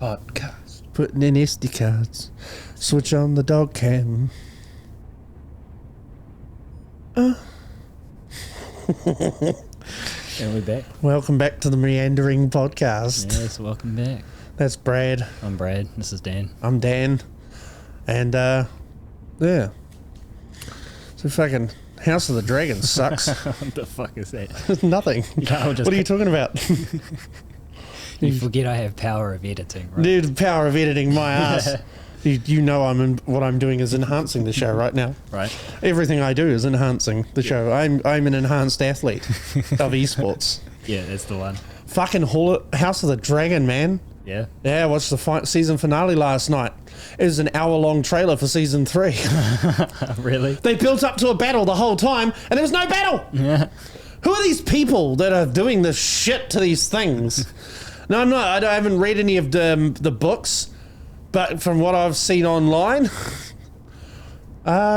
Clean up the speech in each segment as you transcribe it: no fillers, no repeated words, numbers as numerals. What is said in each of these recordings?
podcast. Putting in SD cards. Switch on the dog cam. And we're back. Welcome back to the Meandering podcast. Yes, welcome back. That's Brad. I'm Brad. This is Dan. I'm Dan. And, yeah. So fucking House of the Dragon sucks. What the fuck is that? Nothing. No, what are you talking about? You forget I have power of editing, right? Dude, power of editing my ass. You know what I'm doing is enhancing the show right now. Right. Everything I do is enhancing the show. I'm an enhanced athlete of esports. Yeah, that's the one. Fucking House of the Dragon, man. Yeah. Yeah, I watched the season finale last night. It was an hour-long trailer for season 3. Really? They built up to a battle the whole time, and there was no battle. Yeah. Who are these people that are doing this shit to these things? No, I'm not. I haven't read any of the books, but from what I've seen online,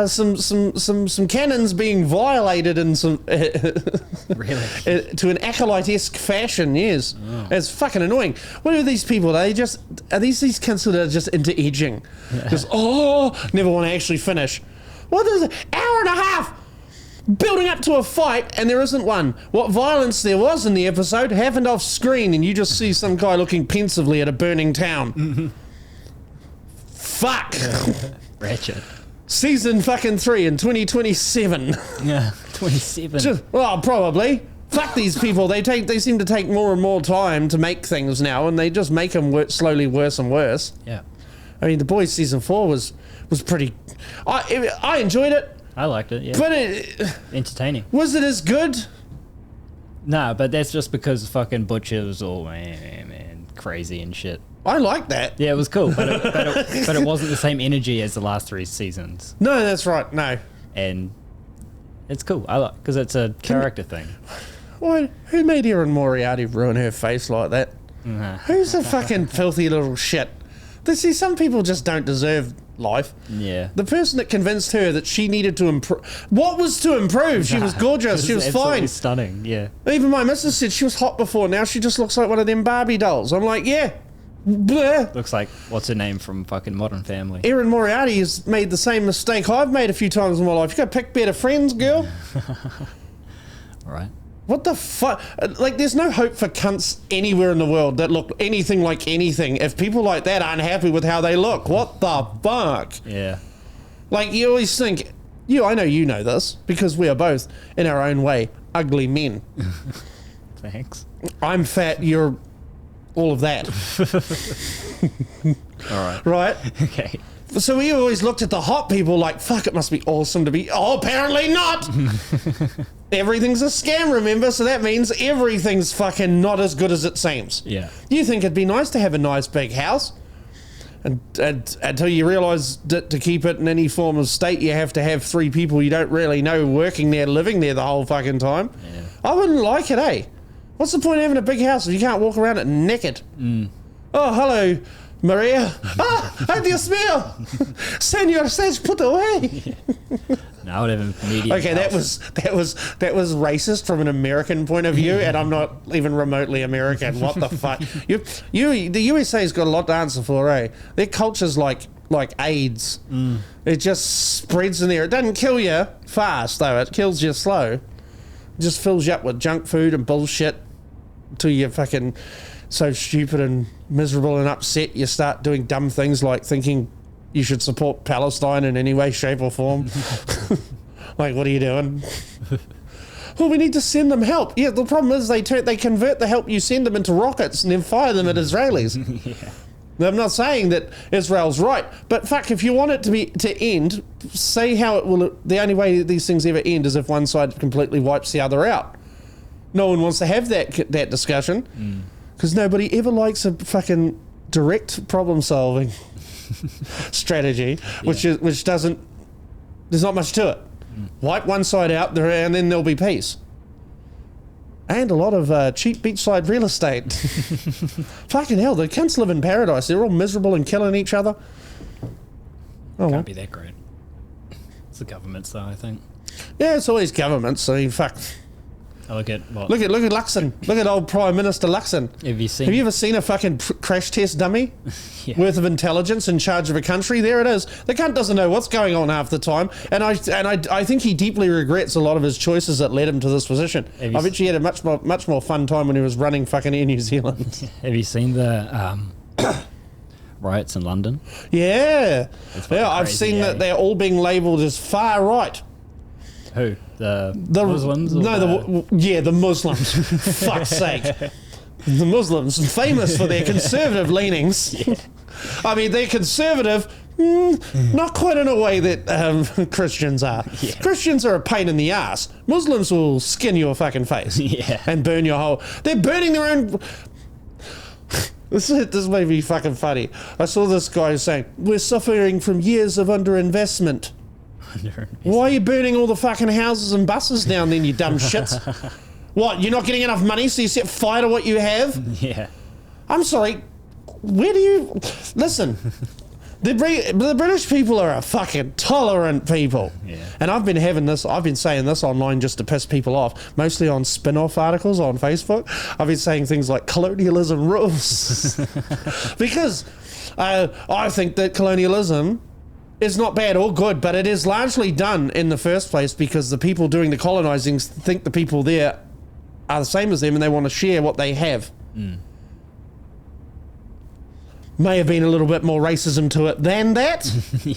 some canons being violated in some Really? to an acolyte-esque fashion. Yes, It's fucking annoying. What are these people? Are these considered just into edging? Just never want to actually finish. What is it? Hour and a half building up to a fight, and there isn't one. What violence there was in the episode happened off screen, and you just see some guy looking pensively at a burning town. Mm-hmm. Fuck. Ratchet. Season fucking 3 in 2027. Yeah, 27. Probably. Fuck these people. They seem to take more and more time to make things now, and they just make them slowly worse and worse. Yeah. I mean, The Boys season 4 was pretty. I enjoyed it. I liked it, yeah. But entertaining. Was it as good? Nah, but that's just because fucking Butcher was all man, crazy and shit. I liked that. Yeah, it was cool, but it wasn't the same energy as the last 3 seasons. No, that's right. No. And it's cool. I like because it's a character thing. Why? Who made Erin Moriarty ruin her face like that? Who's a fucking filthy little shit? See, some people just don't deserve life. Yeah. The person that convinced her that she needed to improve. What was to improve? She was gorgeous. She was fine. Stunning. Yeah. Even my missus said she was hot before. Now she just looks like one of them Barbie dolls. I'm like, yeah. Bleh. Looks like what's her name from fucking Modern Family. Erin Moriarty has made the same mistake I've made a few times in my life. You got to pick better friends, girl. All right. What the fuck? Like, there's no hope for cunts anywhere in the world that look anything like anything if people like that aren't happy with how they look. What the fuck? Yeah. Like, you always think, I know you know this, because we are both, in our own way, ugly men. Thanks. I'm fat, you're all of that. All right. Right? Okay. So we always looked at the hot people like, fuck, it must be awesome to be... Oh, apparently not! Everything's a scam, remember? So that means everything's fucking not as good as it seems. Yeah. You think it'd be nice to have a nice big house, and until you realise that to keep it in any form of state, you have to have 3 people you don't really know working there, living there the whole fucking time. Yeah. I wouldn't like it, eh? What's the point of having a big house if you can't walk around it naked? Oh, hello, Maria. How do you smell? Senor says put away. No, I would have a medium. Okay, house. that was racist from an American point of view, and I'm not even remotely American. What the fuck? The USA's got a lot to answer for, eh? Their culture's like AIDS. It just spreads in there. It doesn't kill you fast though. It kills you slow. It just fills you up with junk food and bullshit until you're fucking so stupid and miserable and upset you start doing dumb things like thinking you should support Palestine in any way, shape or form. Like, what are you doing? Well, we need to send them help. Yeah, the problem is they convert the help you send them into rockets and then fire them at Israelis. Yeah. I'm not saying that Israel's right, but fuck, if you want it to end, say how it will. The only way these things ever end is if one side completely wipes the other out. No one wants to have that discussion because nobody ever likes a fucking direct problem solving strategy, which doesn't. There's not much to it. Wipe one side out, and then there'll be peace. And a lot of cheap beachside real estate. Fucking hell, the cunts live in paradise. They're all miserable and killing each other. Can't be that great. It's the governments, though, I think. Yeah, it's always governments. I mean, fuck. Look at what? Look at Luxon. Look at old Prime Minister Luxon. Have you seen? Have you ever seen a fucking crash test dummy Yeah. worth of intelligence in charge of a country? There it is. The cunt doesn't know what's going on half the time, and I think he deeply regrets a lot of his choices that led him to this position. I bet he had a much more fun time when he was running fucking Air New Zealand. Have you seen the riots in London? Yeah, I've crazy, seen that they're all being labelled as far right. Who? The Muslims? Or the Muslims. Fuck's sake. The Muslims, famous for their conservative leanings. Yeah. I mean, they're conservative, not quite in a way that Christians are. Yeah. Christians are a pain in the ass. Muslims will skin your fucking face and burn your whole... They're burning their own... This made me fucking funny. I saw this guy saying, we're suffering from years of underinvestment. Why are you burning all the fucking houses and buses down then, you dumb shits? What, you're not getting enough money so you set fire to what you have? Yeah. I'm sorry, where do you... Listen, the British people are a fucking tolerant people. Yeah. And I've been saying this online just to piss people off, mostly on spin-off articles on Facebook. I've been saying things like colonialism rules. Because I think that colonialism... is not bad or good, but it is largely done in the first place because the people doing the colonizing think the people there are the same as them and they want to share what they have. May have been a little bit more racism to it than that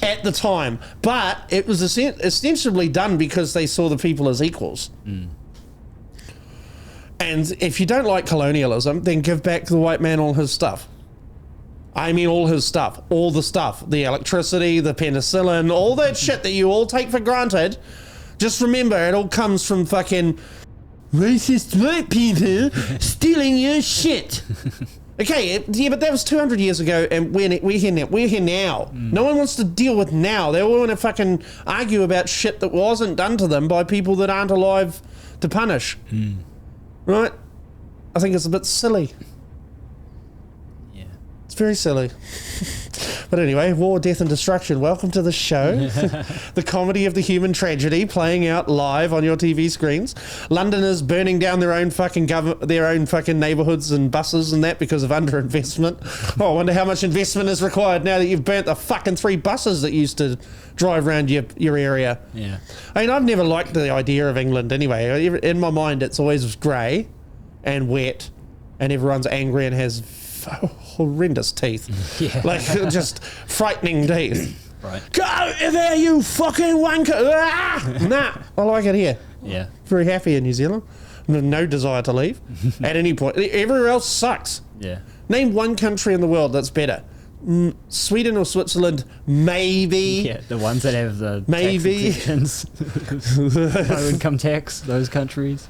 at the time, but it was ostensibly done because they saw the people as equals. And if you don't like colonialism, then give back the white man all his stuff. I mean all his stuff, all the stuff, the electricity, the penicillin, all that shit that you all take for granted. Just remember, it all comes from fucking racist white people stealing your shit. Okay, yeah, but that was 200 years ago, and we're here now. No one wants to deal with now. They all want to fucking argue about shit that wasn't done to them by people that aren't alive to punish. Right? I think it's a bit silly. Very silly. But anyway, war, death and destruction. Welcome to the show. The comedy of the human tragedy playing out live on your TV screens. Londoners burning down their own fucking neighbourhoods and buses and that because of underinvestment. Oh, I wonder how much investment is required now that you've burnt the fucking 3 buses that used to drive around your area. Yeah. I mean, I've never liked the idea of England anyway. In my mind, it's always grey and wet and everyone's angry and has horrendous teeth. Yeah. Like, just frightening teeth. Right. Go there, you fucking wanker! Ah! Nah, I like it here. Yeah. Very happy in New Zealand. No desire to leave at any point. Everywhere else sucks. Yeah. Name one country in the world that's better. Sweden or Switzerland, maybe. Yeah, the ones that have the maybe tax exemptions. No income tax, those countries.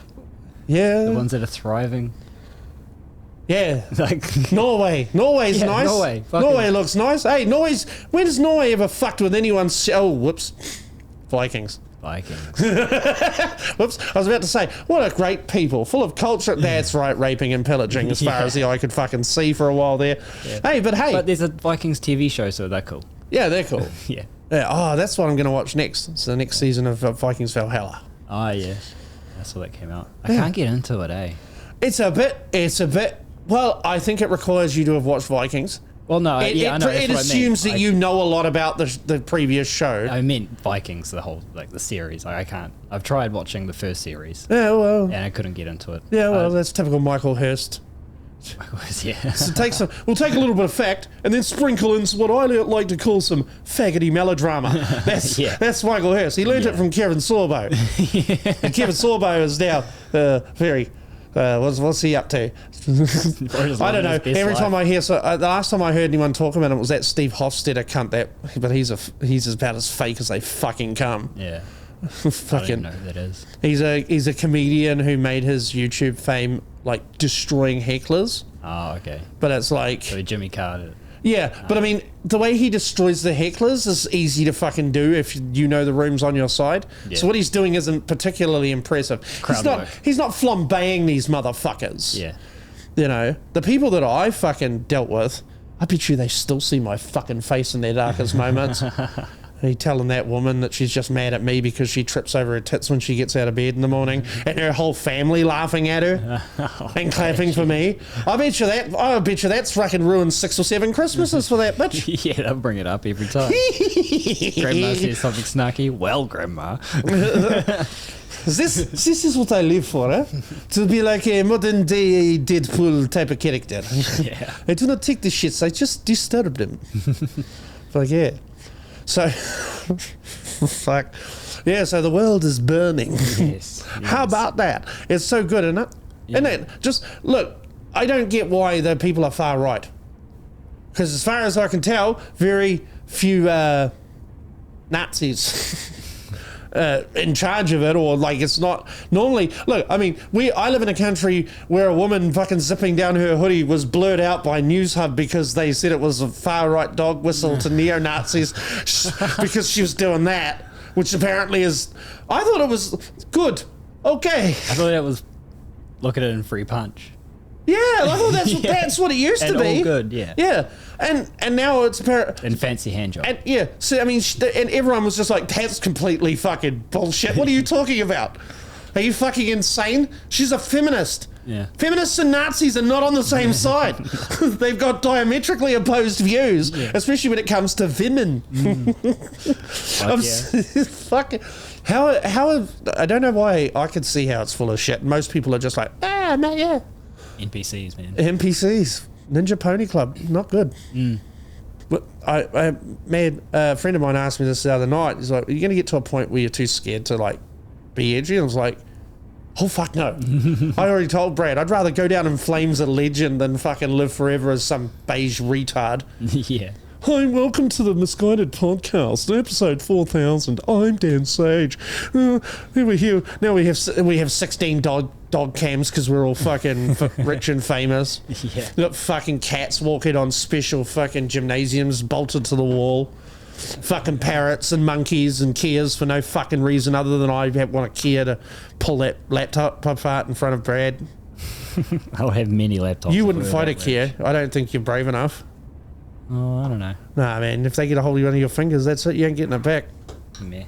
Yeah. The ones that are thriving. Yeah. Like Norway. Norway's yeah, nice. Norway looks nice. Hey, when has Norway ever fucked with anyone's... Oh, whoops. Vikings. Whoops. I was about to say, what a great people. Full of culture. That's right, raping and pillaging as far as the eye could fucking see for a while there. Yeah. Hey. But there's a Vikings TV show, so they're cool. Yeah, they're cool. Yeah. Oh, that's what I'm going to watch next. It's the next season of Vikings Valhalla. Oh, yeah. I saw that came out. I can't get into it, eh? It's a bit... Well, I think it requires you to have watched Vikings. Well, no, I know. It assumes that you know a lot about the previous show. I meant Vikings, the whole, like, the series. Like, I can't. I've tried watching the first series. Yeah, well. And I couldn't get into it. Yeah, well, that's typical Michael Hurst. Yeah. So we'll take a little bit of fact and then sprinkle in what I like to call some faggoty melodrama. That's Michael Hurst. He learned it from Kevin Sorbo. And Kevin Sorbo is now very... what's he up to? I don't know. Every time I hear... the last time I heard anyone talk about him was that Steve Hofstetter cunt. But he's about as fake as they fucking come. Yeah. Fucking, I don't even know who that is. He's a comedian who made his YouTube fame like destroying hecklers. Oh, okay. But it's like... So Jimmy Carter. Yeah, but I mean, the way he destroys the hecklers is easy to fucking do if you know the room's on your side. Yeah. So what he's doing isn't particularly impressive. He's not flambeing these motherfuckers. Yeah. You know, the people that I fucking dealt with, I bet you they still see my fucking face in their darkest moments. Are you telling that woman that she's just mad at me because she trips over her tits when she gets out of bed in the morning, and her whole family laughing at her and clapping for me? I bet you that's fucking ruined 6 or 7 Christmases for that bitch. Yeah, they'll bring it up every time. Grandma says something snarky. Well, Grandma. This is what I live for, eh? To be like a modern day Deadpool type of character. Yeah. I do not take the shits, I just disturb them. Like, yeah. So, fuck. Yeah, so the world is burning. Yes. How about that? It's so good, isn't it? Yeah. Isn't it? Just, look, I don't get why the people are far right. Because as far as I can tell, very few Nazis in charge of it, or like it's not normally. Look, I mean, I live in a country where a woman fucking zipping down her hoodie was blurred out by News Hub because they said it was a far right dog whistle to neo Nazis because she was doing that, which apparently is. I thought it was good. Okay. I thought that was look at it in Free Punch. Yeah, I thought that's what it used to And be. all good, yeah. Yeah, and now it's apparent. And fancy hand job. And yeah, so I mean, and everyone was just like, "That's completely fucking bullshit. What are you talking about? Are you fucking insane? She's a feminist. Yeah. Feminists and Nazis are not on the same side. They've got diametrically opposed views, especially when it comes to women. Fucking how I don't know why I could see how it's full of shit. Most people are just like, no, yeah. NPCs, man. NPCs, Ninja Pony Club, not good. But a friend of mine asked me this the other night. He's like, "Are you going to get to a point where you're too scared to like be edgy?" And I was like, "Oh fuck no!" I already told Brad I'd rather go down in flames a legend than fucking live forever as some beige retard. Yeah. Hi, welcome to the Misguided podcast, episode 4000. I'm Dan Sage. We're here now. We have 16 dog cams because we're all fucking rich and famous. Yeah. Got fucking cats walking on special fucking gymnasiums bolted to the wall. Fucking parrots and monkeys and Kias for no fucking reason other than I want a Kia to pull that laptop apart in front of Brad. I'll have many laptops. You wouldn't fight a Kia. I don't think you're brave enough. Oh, I don't know. Nah, man. If they get a hold of one of your fingers, that's it. You ain't getting it back. Meh.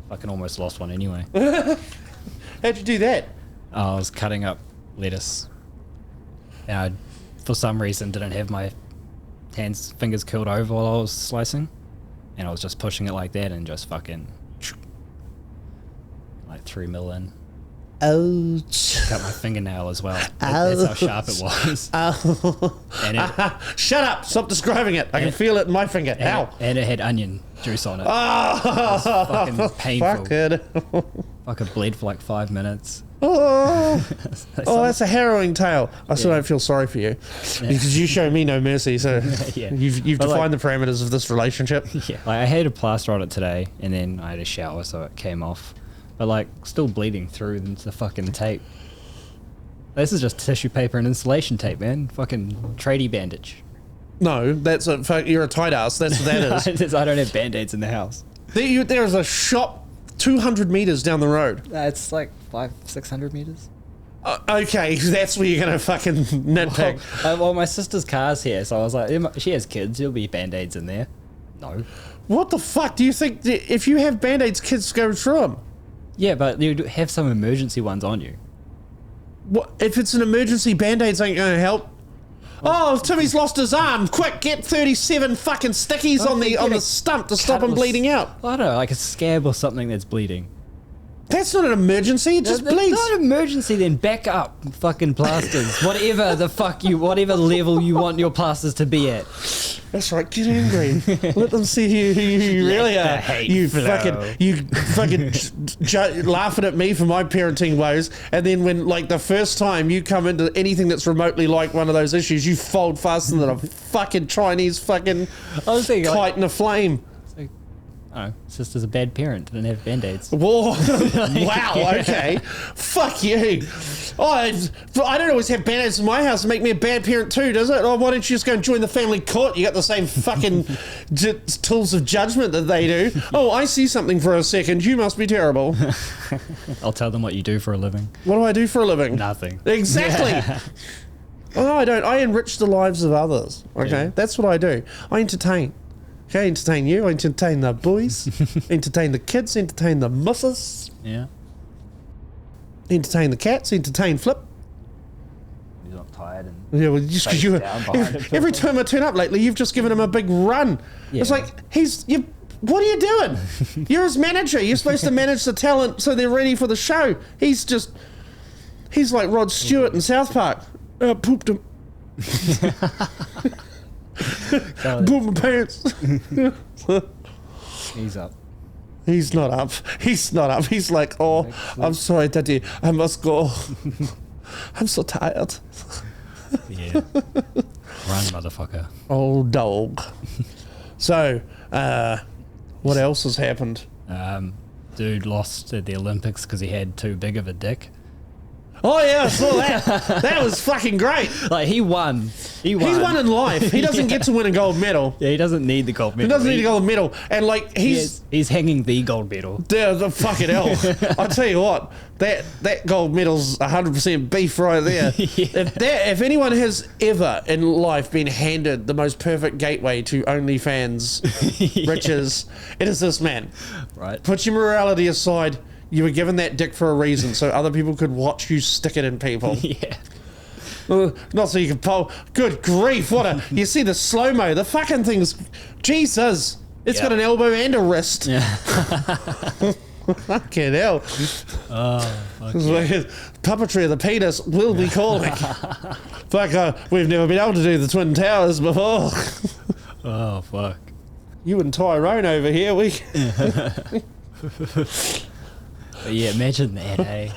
Fucking almost lost one anyway. How'd you do that? I was cutting up lettuce. And I, for some reason, didn't have my fingers curled over while I was slicing. And I was just pushing it like that and just fucking like 3 mil in. Ouch. Cut my fingernail as well. That's how sharp it was. And it, Shut up. Stop describing it. I can feel it in my finger. Ow. And it had onion juice on it. Oh, Fucking painful. fuck it. Fucking bled for like 5 minutes. Oh, that's a harrowing tale. I still don't feel sorry for you because you show me no mercy. So Yeah. you've But defined the parameters of this relationship. Yeah, like I had a plaster on it today, and then I had a shower, so it came off. But like, still bleeding through the fucking tape. This is just tissue paper and insulation tape, man. Fucking tradie bandage. No, that's you're a tight ass. That's what that is. I don't have band-aids in the house. There's a shop 200 meters down the road. It's like 500-600 meters. Okay, that's where you're gonna fucking nitpick. Well, my sister's car's here, so I was like, she has kids, there'll be band-aids in there. No. What the fuck do you think? If you have band-aids, kids go through them. Yeah, but you have some emergency ones on you. What if it's an emergency? Band-aids ain't gonna help. Oh, Timmy's lost his arm. Quick, get 37 fucking stickies on the stump to stop him bleeding out. I don't know, like a scab or something that's bleeding. That's not an emergency. It just bleeds. Not an emergency, then back up fucking plasters. Whatever whatever level you want your plasters to be at. That's right. Get angry. Let them see who you really are. You fucking laughing at me for my parenting woes, and then when like the first time you come into anything that's remotely like one of those issues, you fold faster than a fucking Chinese fucking kite in a flame. Oh, sister's a bad parent. Didn't have band-aids. Whoa! Wow. Okay. Fuck you. Oh, I don't always have band-aids in my house. Make me a bad parent too, does it? Oh, why don't you just go and join the family court? You got the same fucking tools of judgment that they do. Oh, I see something for a second. You must be terrible. I'll tell them what you do for a living. What do I do for a living? Nothing. Exactly. Oh, no, I don't. I enrich the lives of others. Okay, that's what I do. I entertain. Okay, entertain you, entertain the boys, entertain the kids, entertain the missus, Yeah. entertain the cats, entertain Flip. He's not tired and Yeah, well, just because face you down behind him. every time I turn up lately, you've just given him a big run. It's Yeah. like what are you doing? You're his manager. You're supposed to manage the talent so they're ready for the show. He's like Rod Stewart in South Park. Pooped him. Pooped my pants. He's up. He's not up. He's not up. He's like, oh, I'm sorry, Daddy. I must go. I'm so tired. Yeah. Run, motherfucker. Old dog. So, what else has happened? Dude lost at the Olympics because he had too big of a dick. Oh yeah, I saw that. That was fucking great. Like, he won. He's won in life. He doesn't get to win a gold medal. Yeah, he doesn't need the gold medal. He doesn't need a gold medal. And like he's hanging the gold medal. the fucking hell. I tell you what, that gold medal's 100% beef right there. Yeah. If anyone has ever in life been handed the most perfect gateway to OnlyFans riches, it is this man. Right. Put your morality aside. You were given that dick for a reason, so other people could watch you stick it in people. Yeah. Not so you can pull. Good grief! You see the slow mo? The fucking thing's Jesus. It's got an elbow and a wrist. Yeah. Fucking hell. Oh, fuck. It's like puppetry of the penis will be calling. We've never been able to do the Twin Towers before. Oh, fuck. You and Tyrone over here, But yeah, imagine that, eh?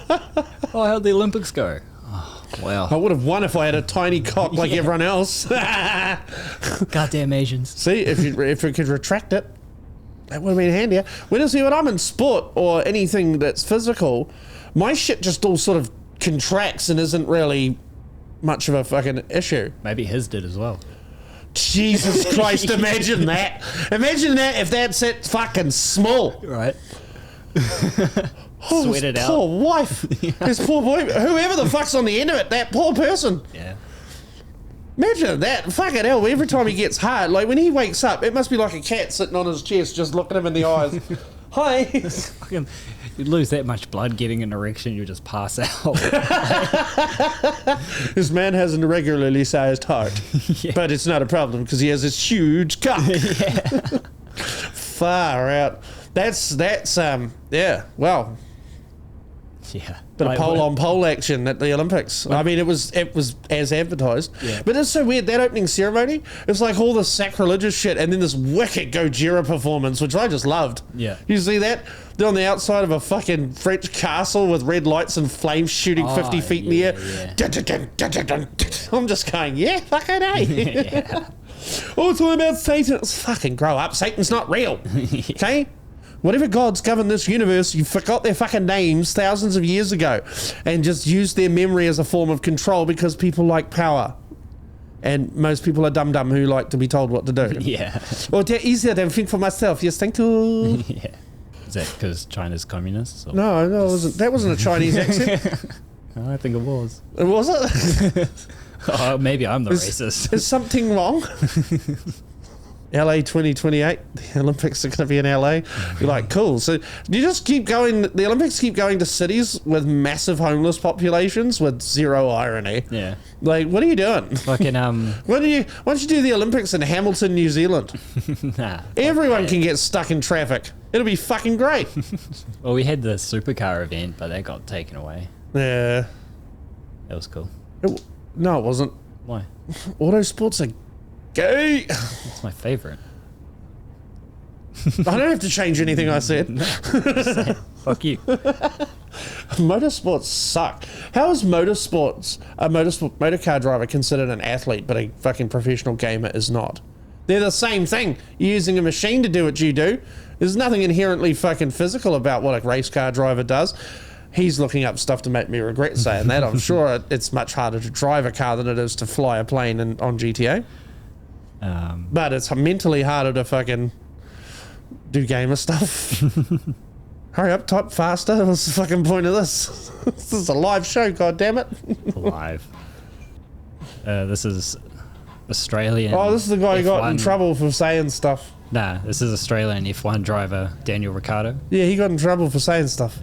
Oh, how'd the Olympics go? Oh, wow. I would have won if I had a tiny cock like everyone else. Goddamn Asians. See, if it could retract it, that would have been handier. When I'm in sport or anything that's physical, my shit just all sort of contracts and isn't really much of a fucking issue. Maybe his did as well. Jesus Christ, imagine that. Imagine that if that's it fucking small. Right. Oh, Sweat it his out. poor wife. His poor boy. Whoever the fuck's on the end of it, that poor person. Yeah. Imagine that. Fucking hell. Every time he gets hard, like when he wakes up, it must be like a cat sitting on his chest just looking him in the eyes. Hi. Fucking, you'd lose that much blood getting an erection, you just pass out. This man has an irregularly sized heart. Yeah. But it's not a problem because he has this huge cock. Yeah. Far out. That's yeah, well, Yeah. bit of Like, pole on pole action at the Olympics. I mean, it was as advertised. Yeah. But it's so weird, that opening ceremony, it's like all this sacrilegious shit and then this wicked Gojira performance, which I just loved. Yeah. You see that? They're on the outside of a fucking French castle with red lights and flames shooting 50 feet in the air. yeah. Dun, dun, dun, dun, dun, dun. I'm just going, yeah, fucking A. Yeah. Oh, it's all about Satan. It's fucking grow up. Satan's not real. Okay? Whatever gods govern this universe, you forgot their fucking names thousands of years ago and just used their memory as a form of control because people like power. And most people are dumb who like to be told what to do. Yeah. Or they're easier than think for myself. Yes, thank you. Yeah. Is that because China's communists? Or? No, it wasn't. That wasn't a Chinese accent. I think it was. Was it? Oh, maybe I'm the racist. Is something wrong? LA 2028, the Olympics are going to be in LA. You're like, cool. So you just keep going. The Olympics keep going to cities with massive homeless populations with zero irony. Yeah. Like, what are you doing? Fucking, Why don't you do the Olympics in Hamilton, New Zealand? nah. Everyone can get stuck in traffic. It'll be fucking great. Well, we had the supercar event, but that got taken away. Yeah. That was cool. No, it wasn't. Why? Auto sports are gay. It's my favorite. I don't have to change anything I said. Fuck you. Motorsports suck. How is motorcar driver considered an athlete, but a fucking professional gamer is not? They're the same thing. You're using a machine to do what you do. There's nothing inherently fucking physical about what a race car driver does. He's looking up stuff to make me regret saying that. I'm sure it's much harder to drive a car than it is to fly a plane on GTA. But it's mentally harder to fucking do gamer stuff. Hurry up, type faster. What's the fucking point of this? This is a live show, goddammit. Live. This is Australian. Oh, this is the guy who got in F1. trouble for saying stuff. Nah, this is Australian F1 driver Daniel Ricciardo. Yeah, he got in trouble for saying stuff.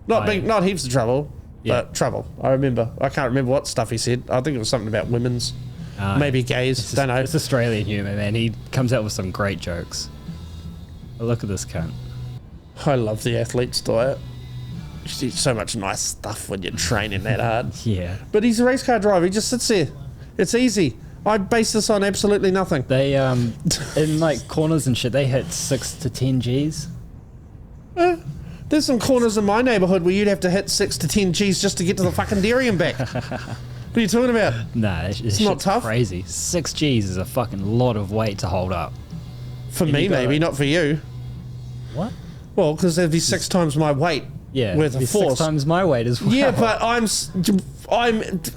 Not heaps of trouble, Yeah. but trouble. I remember. I can't remember what stuff he said. I think it was something about women's, maybe gays. Don't know. It's Australian humour, man. He comes out with some great jokes. But look at this cunt. I love the athlete's diet. You eat so much nice stuff when you're training that hard. Yeah. But he's a race car driver. He just sits there. It's easy. I base this on absolutely nothing. They, in like corners and shit, they hit 6 to 10 Gs. There's some corners in my neighbourhood where you'd have to hit 6 to 10 Gs just to get to the fucking dairy and back. What are you talking about? Nah, it's not tough. Crazy. 6 Gs is a fucking lot of weight to hold up. For me, maybe, not for you. What? Well, because there'd be 6 times my weight. Yeah, with a force. 6 times my weight as well. Yeah, but I'm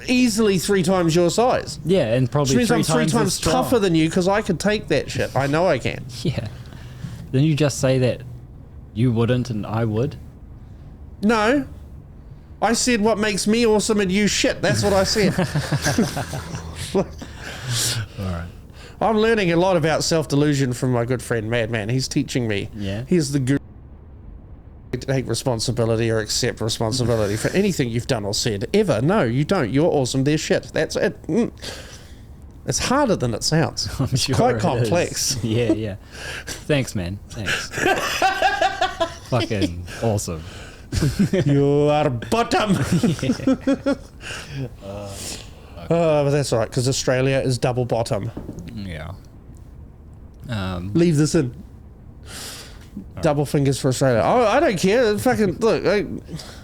easily 3 times your size. Yeah, and probably Which means I'm 3 times as strong. tougher than you because I could take that shit. I know I can. Yeah. Then you just say that you wouldn't and I would? No. I said what makes me awesome and you shit. That's what I said. Alright. I'm learning a lot about self-delusion from my good friend Madman. He's teaching me. Yeah. He's the guru. Take responsibility or accept responsibility for anything you've done or said ever. No, you don't. You're awesome. They're shit. That's it. It's harder than it sounds. I'm It's sure quite it complex. is. Yeah, yeah. Thanks, man. Thanks. Fucking awesome. You are bottom. But that's all right because Australia is double bottom. Yeah. Leave this in. Double fingers for Australia. Oh, I don't care. Fucking look, I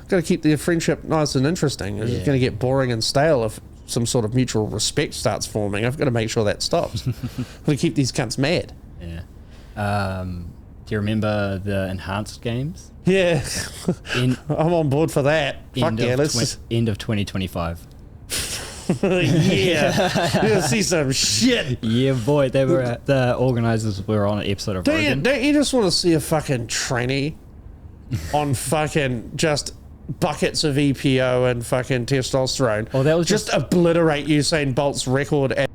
got to keep the friendship nice and interesting. It's Yeah. going to get boring and stale if some sort of mutual respect starts forming. I've got to make sure that stops. I've got to keep these cunts mad. Yeah. Do you remember the enhanced games? Yeah, In I'm on board for that. Fuck end yeah, of let's. end of 2025. Yeah, you'll see some shit. Yeah, boy, they were the organizers were on an episode of Rogan. Don't you just want to see a fucking tranny on fucking just buckets of EPO and fucking testosterone? Oh, that was just obliterate Usain Bolt's record. And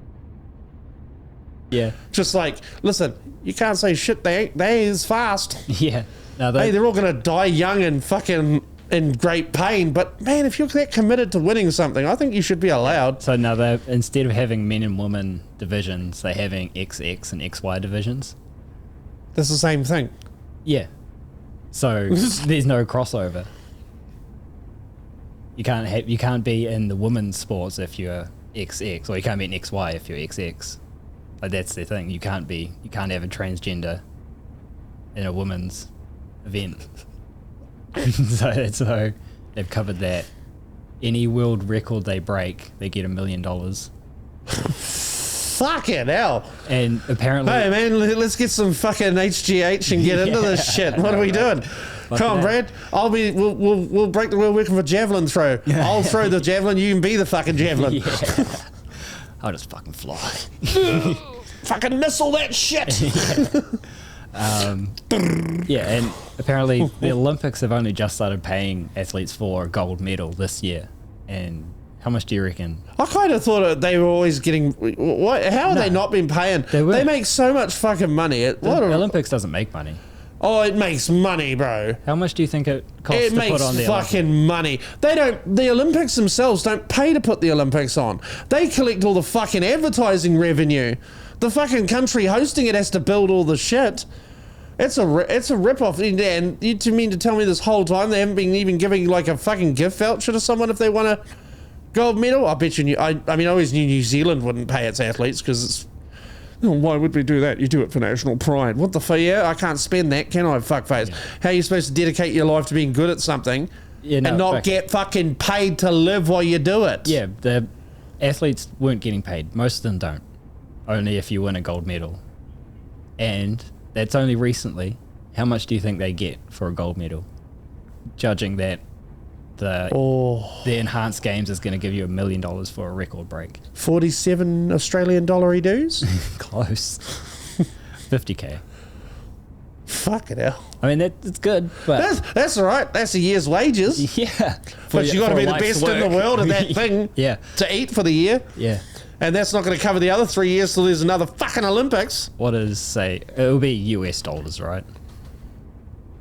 Yeah. just like, listen, you can't say shit. They is fast. Yeah. No, Hey, they're all gonna die young and fucking in great pain. But man, if you're that committed to winning something, I think you should be allowed. so now they instead of having men and women divisions, they're having XX and XY divisions. That's the same thing. Yeah. So there's no crossover. You can't be in the women's sports if you're XX, or you can't be in XY if you're XX. Like that's the thing. You can't have a transgender in a women's event. so they've covered that. Any world record they break, they get $1 million. Fucking hell. And apparently, Hey man, let's get some fucking HGH and get into this shit. What are we doing? Come on, Brad. We'll break the world record for javelin throw. I'll throw the javelin. You can be the fucking javelin. yeah, I'll just fucking fly. Fucking missile that shit. Yeah, and apparently the Olympics have only just started paying athletes for a gold medal this year. And how much do you reckon? I kind of thought they were always getting. What? How have they not been paying? They make so much fucking money. The Olympics doesn't make money. Oh, it makes money, bro. How much do you think it costs It to makes put on the Olympics? fucking money. They don't. The Olympics themselves don't pay to put the Olympics on. They collect all the fucking advertising revenue. The fucking country hosting it has to build all the shit. It's a rip-off. And you mean to tell me this whole time they haven't been even giving like a fucking gift voucher to someone if they want a gold medal? I bet you. I mean, I always knew New Zealand wouldn't pay its athletes because it's. Oh, why would we do that? You do it for national pride. What the fuck? Yeah, I can't spend that, can I? Fuckface. Yeah. How are you supposed to dedicate your life to being good at something and not get fucking paid to live while you do it? Yeah, the athletes weren't getting paid. Most of them don't. Only if you win a gold medal. And that's only recently. How much do you think they get for a gold medal? Judging that the enhanced games is going to give you $1 million for a record break. 47 Australian dollar dues? Close. 50k. Fuck it hell. I mean, that's good, but... That's all right. That's a year's wages. Yeah. But you got to be the best in the world at that thing yeah. to eat for the year. Yeah. And that's not going to cover the other 3 years till there's another fucking Olympics. What is, say, it'll be US dollars, right?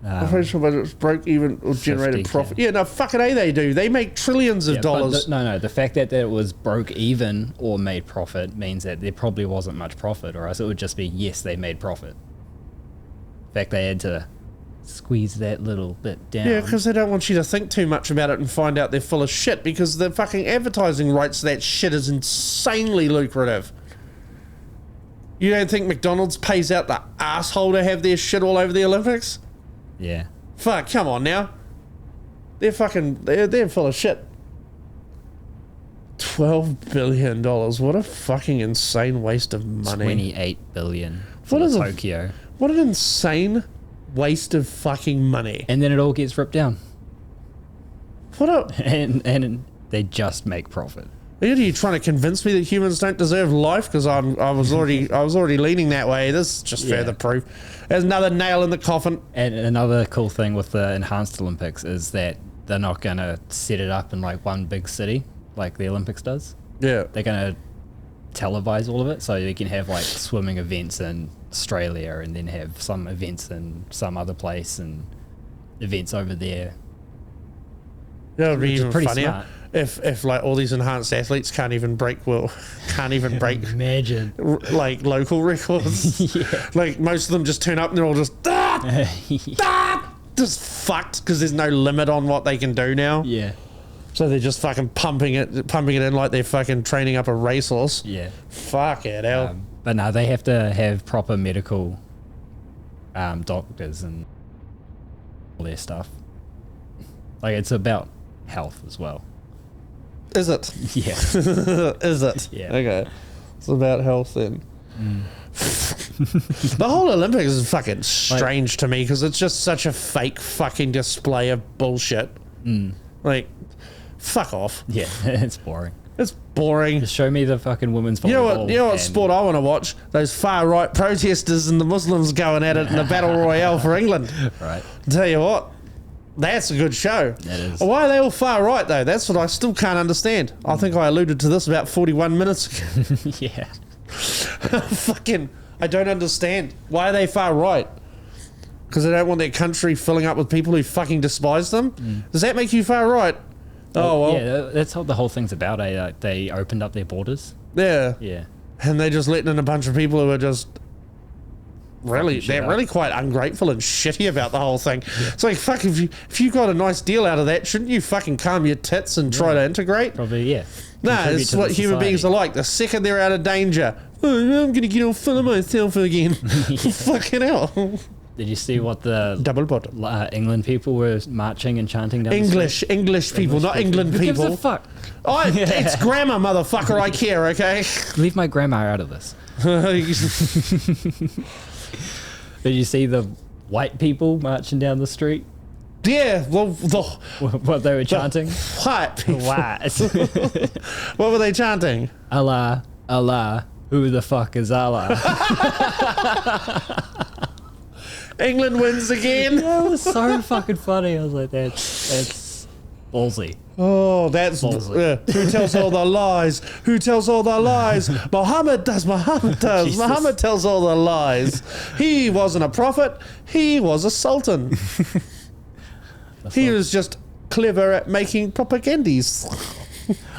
Operational budget broke even or generated 50, profit. Yeah, no, fucking A they do. They make trillions of dollars. No, the fact that it was broke even or made profit means that there probably wasn't much profit, or else it would just be, yes, they made profit. The fact they had to squeeze that little bit down. Yeah, because they don't want you to think too much about it and find out they're full of shit, because the fucking advertising rights to that shit is insanely lucrative. You don't think McDonald's pays out the asshole to have their shit all over the Olympics? Yeah. Fuck, come on now. They're full of shit. $12 billion. What a fucking insane waste of money. 28 billion for Tokyo. What an insane waste of fucking money. And then it all gets ripped down. What a... And they just make profit. Are you trying to convince me that humans don't deserve life? Because I was already leaning that way. This is just further proof. There's another nail in the coffin. And another cool thing with the enhanced Olympics is that they're not going to set it up in like one big city like the Olympics does. Yeah. They're going to televise all of it, so you can have like swimming events in Australia and then have some events in some other place and events over there. That would be even pretty funnier. smart. If like all these enhanced athletes can't even break Imagine like local records. Yeah. Like most of them just turn up and they're all just just fucked because there's no limit on what they can do now. Yeah. So they're just fucking pumping it in like they're fucking training up a racehorse. Yeah. Fuck it, hell. But no, they have to have proper medical doctors and all their stuff. Like it's about health as well. Is it? Yeah. Is it? Yeah. Okay. It's about health then. The whole Olympics is fucking strange to me because it's just such a fake fucking display of bullshit. Like, fuck off. Yeah, it's boring. It's boring. Just show me the fucking women's volleyball. You know what sport I want to watch? Those far right protesters and the Muslims going at it in the battle royale for England. Right. Tell you what. That's a good show. That is. Why are they all far right though? That's what I still can't understand. I think I alluded to this about 41 minutes ago. Yeah. Fucking, I don't understand. Why are they far right? Because they don't want their country filling up with people who fucking despise them? Does that make you far right? Oh, well. Yeah, that's what the whole thing's about. They opened up their borders. Yeah. Yeah. And they just letting in a bunch of people who are just they're really quite ungrateful and shitty about the whole thing. Yeah. It's like, fuck, if you got a nice deal out of that, shouldn't you fucking calm your tits and try to integrate? Probably, yeah. No, it's what human beings are like. The second they're out of danger, I'm going to get all full of myself again. Fucking hell. Did you see what the double bottom England people were marching and chanting down English people, not England people. Who gives a fuck? It's grammar, motherfucker. I care, okay? Leave my grammar out of this. Did you see the white people marching down the street? Yeah, well, what they were chanting? White people. What? What were they chanting? Allah, Allah, who the fuck is Allah? England wins again. That was so fucking funny. I was like, that's ballsy. Oh, that's who tells all the lies? Who tells all the lies? Muhammad does. Muhammad tells all the lies. He wasn't a prophet. He was a sultan. He was just clever at making propagandies.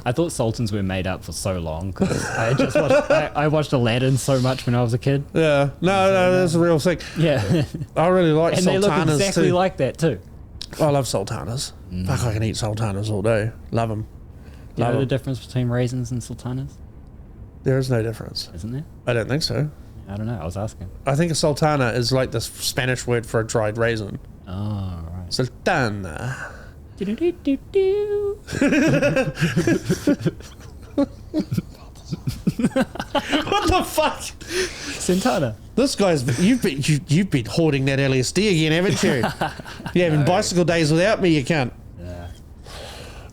I thought sultans were made up for so long because I watched Aladdin so much when I was a kid. Yeah, no, that's a real thing. Yeah, I really like and sultanas they look exactly too. like that too. I love sultanas. Fuck, I can eat sultanas all day. Love them. Do you know the difference between raisins and sultanas? There is no difference. Isn't there? I don't think so. I don't know. I was asking. I think a sultana is like the Spanish word for a dried raisin. Oh, right. Sultana. Do-do-do-do-do. What the fuck? Santana. This guy's you've been hoarding that LSD again, haven't you? You're having bicycle days without me, you can't. Yeah.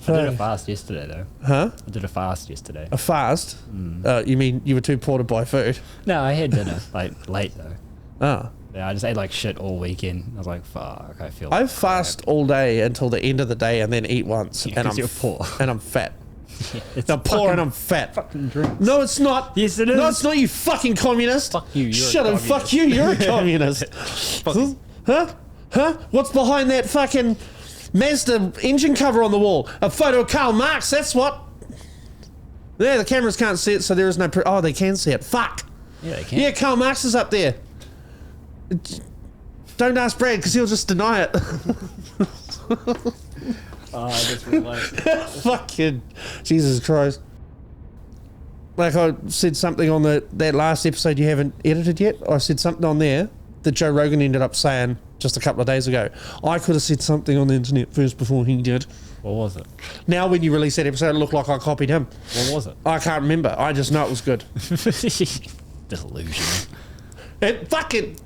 I did a fast yesterday though. Huh? I did a fast yesterday. A fast? You mean you were too poor to buy food? No, I had dinner like late though. Oh. Yeah, I just ate like shit all weekend. I was like, fuck, I fast all day until the end of the day and then eat once. Yeah, and I'm you're poor. And I'm fat. It's They're pouring fucking them fat. fucking drinks. No, it's not. Yes, it is. No, it's not, you fucking communist. Fuck you, you're a Shut up, fuck communist. you, you're a communist. Fuck. Huh? Huh? What's behind that fucking Mazda engine cover on the wall? A photo of Karl Marx, that's what. There, the cameras can't see it, so there is no... oh, they can see it. Fuck. Yeah, they can. Yeah, Karl Marx is up there. Don't ask Brad, because he'll just deny it. Oh, I just realized. Fucking Jesus Christ. Like I said something on that last episode you haven't edited yet. I said something on there that Joe Rogan ended up saying just a couple of days ago. I could have said something on the internet first before he did. What was it? Now when you release that episode, it looked like I copied him. What was it? I can't remember. I just know it was good. Delusional. It fucking...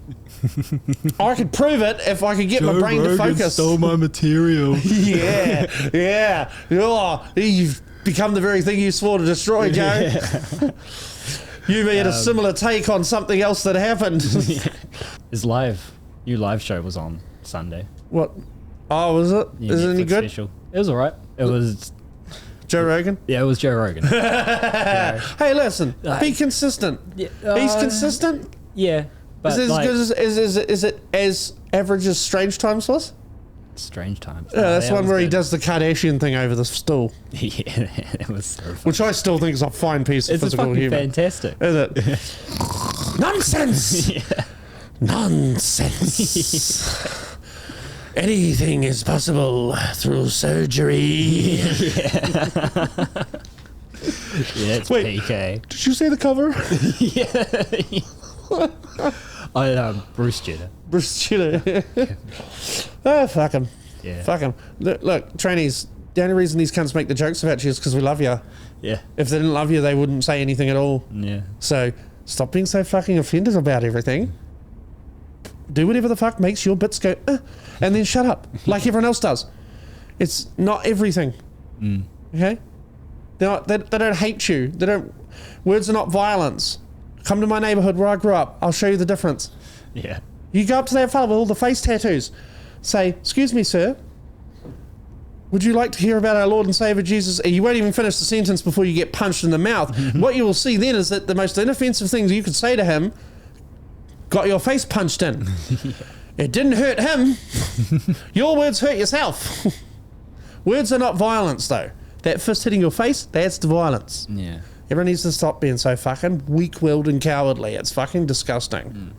I could prove it if I could get my brain to focus. Stole my material. Yeah, yeah. Oh, you've become the very thing you swore to destroy, Joe. Yeah. You had a similar take on something else that happened. His new live show was on Sunday. What? Oh, was it? New Is it any Netflix good? special. It was alright. It was... Joe Rogan? Yeah, it was Joe Rogan. Hey, listen. Be consistent. Yeah, He's consistent. Yeah. But Is it like, as good as... Is it as average as Strange Times was? Strange Times. Yeah, that's that one was where he good. does the Kardashian thing over the stool. Yeah, it was so funny. Which I still think is a fine piece of It's a physical fucking humour. fantastic. Is it? Nonsense! Yeah. Nonsense. Anything is possible through surgery. Yeah, it's Wait. PK. Did you see the cover? Bruce Jenner. Bruce Jenner. Oh, fuck him. Yeah. Fuck him. Look, trainees, the only reason these cunts make the jokes about you is because we love you. Yeah. If they didn't love you, they wouldn't say anything at all. Yeah. So stop being so fucking offended about everything. Do whatever the fuck makes your bits go, and then shut up, like everyone else does. It's not everything. Okay? They don't hate you. They don't. Words are not violence. Come to my neighborhood where I grew up. I'll show you the difference. Yeah. You go up to that fella with all the face tattoos. Say, excuse me, sir. Would you like to hear about our Lord and Savior Jesus? You won't even finish the sentence before you get punched in the mouth. What you will see then is that the most inoffensive things you could say to him got your face punched in. It didn't hurt him. Your words hurt yourself. Words are not violence, though. That fist hitting your face, that's the violence. Yeah. Everyone needs to stop being so fucking weak-willed and cowardly. It's fucking disgusting.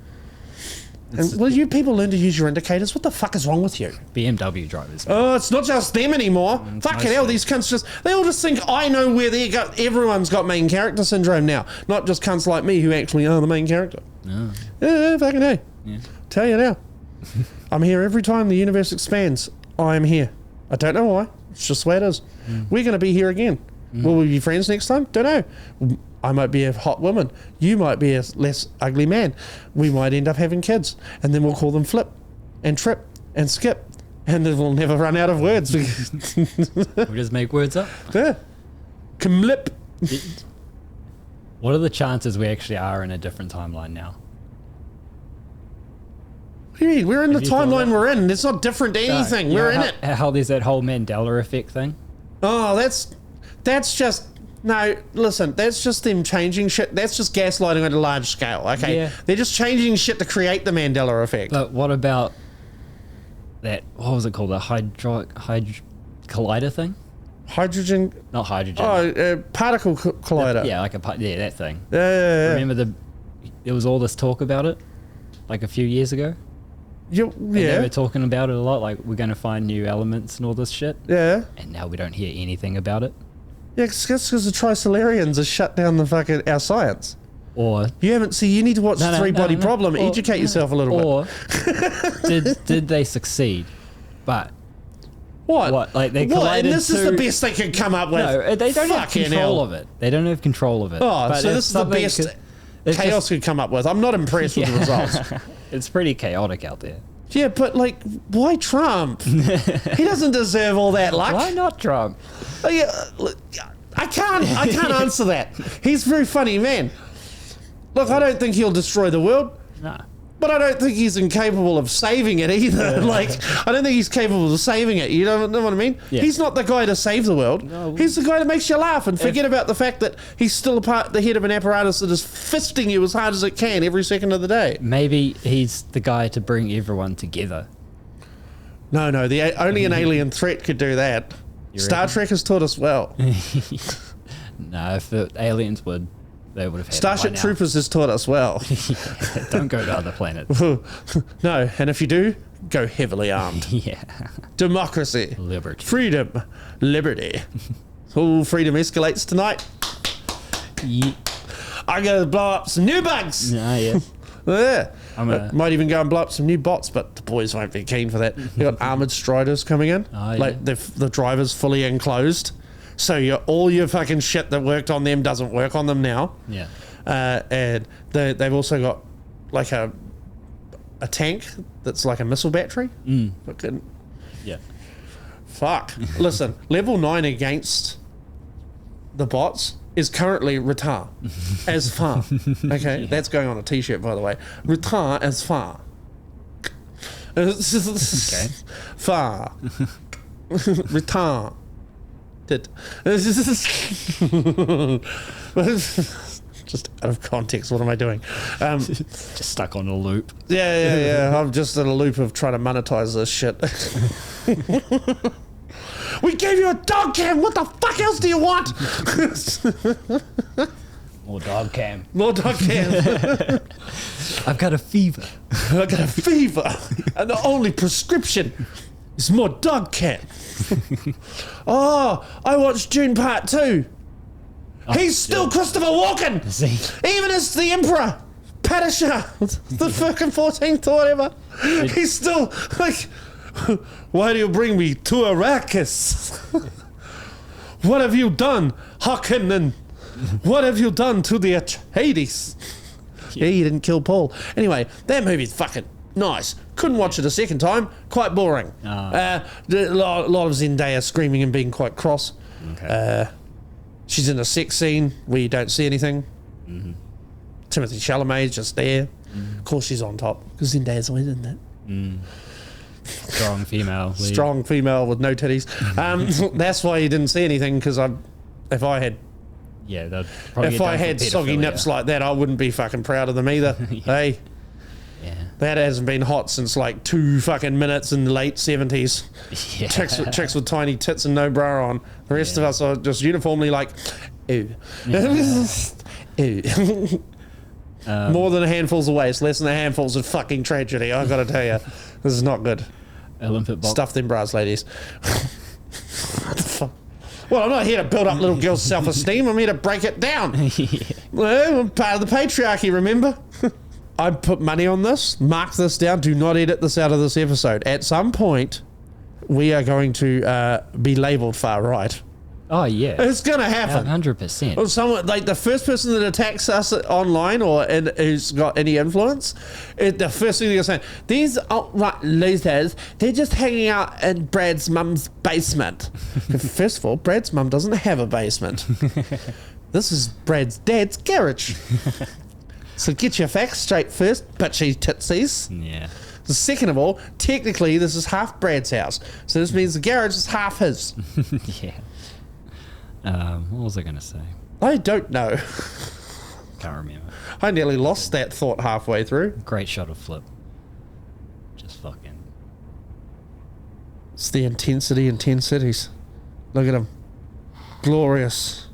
And will you people learn to use your indicators? What the fuck is wrong with you? BMW drivers. Oh, it's not just them anymore. Fucking hell, mostly. these cunts they all just think I know where they go. Everyone's got main character syndrome now. Not just cunts like me who actually are the main character. No. Yeah, fucking hey. Yeah. Tell you now. I'm here every time the universe expands. I am here. I don't know why. It's just the way it is. We're going to be here again. Will we be friends next time? Don't know. I might be a hot woman. You might be a less ugly man. We might end up having kids. And then we'll call them Flip and Trip and Skip. And then we'll never run out of words. We'll just make words up. Yeah. Comlip. What are the chances we actually are in a different timeline now? What do you mean? We're in the you thought timeline that? we're in. It's not different to anything. You know We're in how, it. How there's that whole Mandela effect thing? Oh, that's just... No, listen, that's just them changing shit. That's just gaslighting on a large scale, okay? Yeah. They're just changing shit to create the Mandela effect. But what about that, what was it called? The collider thing? Hydrogen... Not hydrogen. Oh, particle collider. Yeah, like that thing. Yeah. Remember there was all this talk about it like a few years ago? Yeah. And they were talking about it a lot, like we're going to find new elements and all this shit. Yeah. And now we don't hear anything about it. Yeah, it's because the Trisolarians have shut down the fucking our science. Or You haven't... See, you need to watch the Three-Body Problem. Or- Educate yourself a little bit. Or did they succeed? But What? like they What? collided And this is the two- best they could come up with. No, they don't have Fucking control hell. of it. They don't have control of it. Oh, But so it's this is the something best it's chaos just- could come up with. I'm not impressed with the results. It's pretty chaotic out there. Yeah, but like, why Trump? He doesn't deserve all that luck. Why not Trump? Oh, yeah, look, I can't answer that. He's a very funny man. Look, I don't think he'll destroy the world. No. But I don't think he's incapable of saving it either. Like, I don't think he's capable of saving it. You know what I mean? Yeah. He's not the guy to save the world. No. He's the guy that makes you laugh and forget about the fact that he's still the head of an apparatus that is fisting you as hard as it can every second of the day. Maybe he's the guy to bring everyone together. No, only an alien threat could do that. You Star reckon? Trek has taught us well. No, if the aliens would, they would have had Starship it by now. Troopers has taught us well. Don't go to other planets. No, and if you do, go heavily armed. Yeah. Democracy. Liberty. Freedom. Liberty. Oh, freedom escalates tonight. Yeah. I'm going to blow up some new bugs. Yeah. Yeah. I'm gonna- Might even go and blow up some new bots, but the boys won't be keen for that. You've got armoured striders coming in. Oh, yeah. Like the driver's fully enclosed. So all your fucking shit that worked on them doesn't work on them now. Yeah. And they've also got like a tank that's like a missile battery. Fucking Yeah. fuck. Listen, level 9 against the bots is currently retard as far. Okay, that's going on a t-shirt, by the way. Retard as far. Okay. Far. Retard. Just out of context, what am I doing? Just stuck on a loop. Yeah. I'm just in a loop of trying to monetize this shit. We gave you a dog cam. What the fuck else do you want? More dog cam. More dog cam. I've got a fever. I got a fever, and the only prescription is more dog cam. Oh, I watched Dune Part 2. He's still Christopher Walken, See? even as the Emperor, Padishah, the fucking 14th or whatever. He's still like, why do you bring me to Arrakis? What have you done, Harkonnen? What have you done to the Atreides? Yeah, you didn't kill Paul. Anyway, that movie's fucking nice. Couldn't watch it a second time. Quite boring. A lot of Zendaya screaming and being quite cross. Okay. She's in a sex scene where you don't see anything. Timothy Chalamet's just there. Of course she's on top, because Zendaya's always in that. Strong female. lead. Strong female with no titties. That's why you didn't see anything, because if I had Yeah, they'd probably if get I done for had soggy pedophilia. nips like that, I wouldn't be fucking proud of them either. Hey, Yeah. that hasn't been hot since like 2 fucking minutes in the late 70s. Yeah. Chicks with tiny tits and no bra on. The rest of us are just uniformly like, ew. Ew. More than handfuls of waste, less than handfuls of fucking tragedy. I gotta tell you, this is not good. Olympic box. Stuff them bras, ladies. What the fuck? Well, I'm not here to build up little girls' self-esteem. I'm here to break it down. Well, I'm part of the patriarchy, remember? I put money on this. Mark this down. Do not edit this out of this episode. At some point, we are going to be labelled far right. Oh yeah. It's going to happen. 100%. Or someone like the first person that attacks us online or who's got any influence, the first thing they're saying, these alt-right losers, they're just hanging out in Brad's mum's basement. First of all, Brad's mum doesn't have a basement. This is Brad's dad's garage. So get your facts straight first, bitchy tootsies. Yeah. Second of all, technically this is half Brad's house. So this means the garage is half his. Yeah. What was I going to say? I don't know. Can't remember. I nearly lost that thought halfway through. Great shot of Flip. Just fucking. It's the intensities. Look at him. Glorious.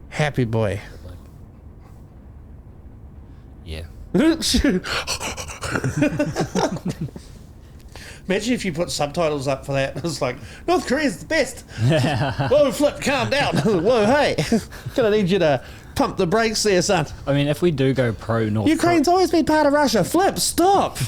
Happy boy. Yeah. Imagine if you put subtitles up for that. It's like, North Korea's the best. Whoa, Flip, calm down. Whoa, hey. Gonna need you to pump the brakes there, son. I mean, if we do go pro North Ukraine's always been part of Russia. Flip, stop.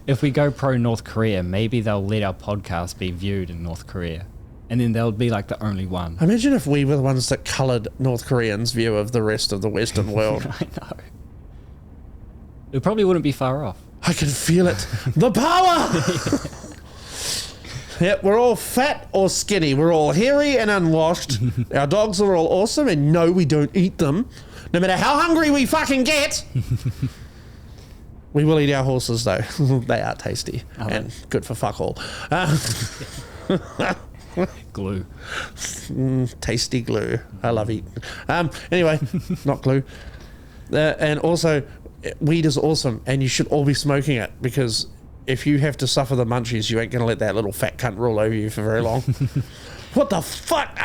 if we go pro North Korea, maybe they'll let our podcast be viewed in North Korea. And then they'll be like the only one. Imagine if we were the ones that coloured North Koreans' view of the rest of the Western world. I know. It probably wouldn't be far off. I can feel it. The power! Yep, we're all fat or skinny. We're all hairy and unwashed. Our dogs are all awesome, and no, we don't eat them. No matter how hungry we fucking get. We will eat our horses though. They are tasty and good for fuck all. Glue. Tasty glue. I love eating. Anyway, not glue. And also, weed is awesome, and you should all be smoking it, because if you have to suffer the munchies, you ain't gonna let that little fat cunt rule over you for very long. What the fuck?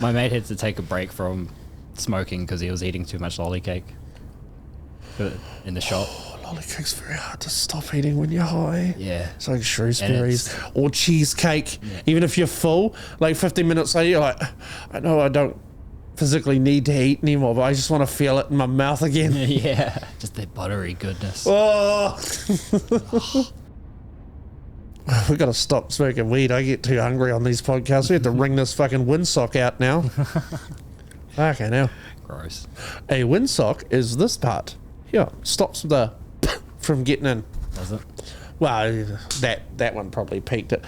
My mate had to take a break from smoking because he was eating too much lolly cake in the shop. Lollycake's very hard to stop eating when you're high. Yeah. It's like Shrewsbury's or cheesecake. Yeah. Even if you're full, like 15 minutes later, you're like, I know I don't physically need to eat anymore, but I just want to feel it in my mouth again. Yeah. Just that buttery goodness. Oh. We've got to stop smoking weed. I get too hungry on these podcasts. We have to wring this fucking windsock out now. Okay, now. Gross. A windsock is this part. Here, stops the from getting in. Does it? Well, that one probably peaked it.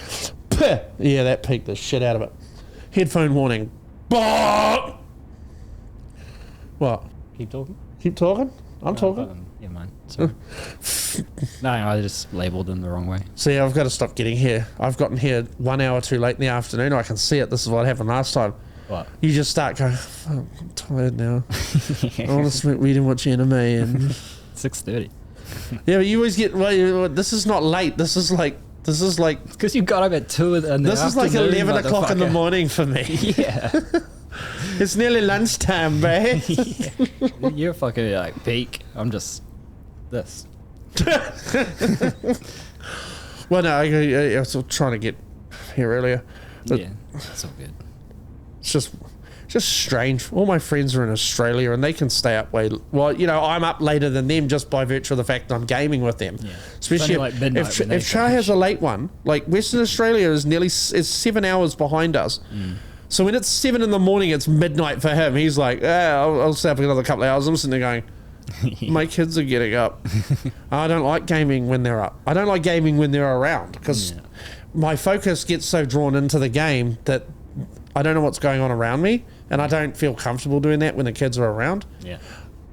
Yeah, that peaked the shit out of it. Headphone warning. What? Keep talking? Keep talking? I'm talking. Yeah, mine. Sorry. No, I just labelled them the wrong way. See, I've got to stop getting here. I've gotten here 1 hour too late in the afternoon. I can see it. This is what happened last time. What? You just start going, I'm tired now. I want to smoke weed and watch anime. And 6:30. Yeah, but you always get, well, this is not late. This is like because you got up at 2 in the afternoon. This is like 11 o'clock in the morning for me. Yeah. It's nearly lunchtime, babe. Yeah. You're fucking like peak. I'm just this. Well, no, I was trying to get here earlier. Yeah, that's all good. It's just strange. All my friends are in Australia and they can stay up way. Well, you know, I'm up later than them just by virtue of the fact that I'm gaming with them. Yeah. Especially like midnight if Char has a late one, like Western Australia is 7 hours behind us. So when it's 7 in the morning, it's midnight for him. He's like, I'll stay up another couple of hours. I'm sitting there going, my kids are getting up. I don't like gaming when they're up. I don't like gaming when they're around because my focus gets so drawn into the game that I don't know what's going on around me, and I don't feel comfortable doing that when the kids are around. Yeah.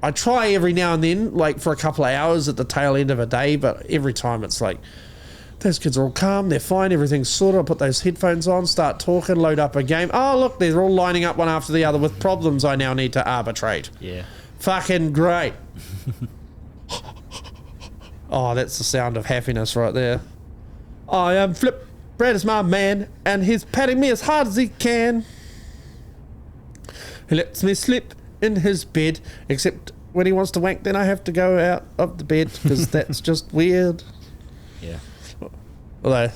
I try every now and then, like for a couple of hours at the tail end of a day, but every time it's like, those kids are all calm, they're fine, everything's sorted. I put those headphones on, start talking, load up a game. Oh, look, they're all lining up one after the other with problems I now need to arbitrate. Yeah. Fucking great. Oh, that's the sound of happiness right there. I am Flip. Brad is my man, and he's patting me as hard as he can. He lets me sleep in his bed, except when he wants to wank, then I have to go out of the bed, because that's just weird. Yeah. Although,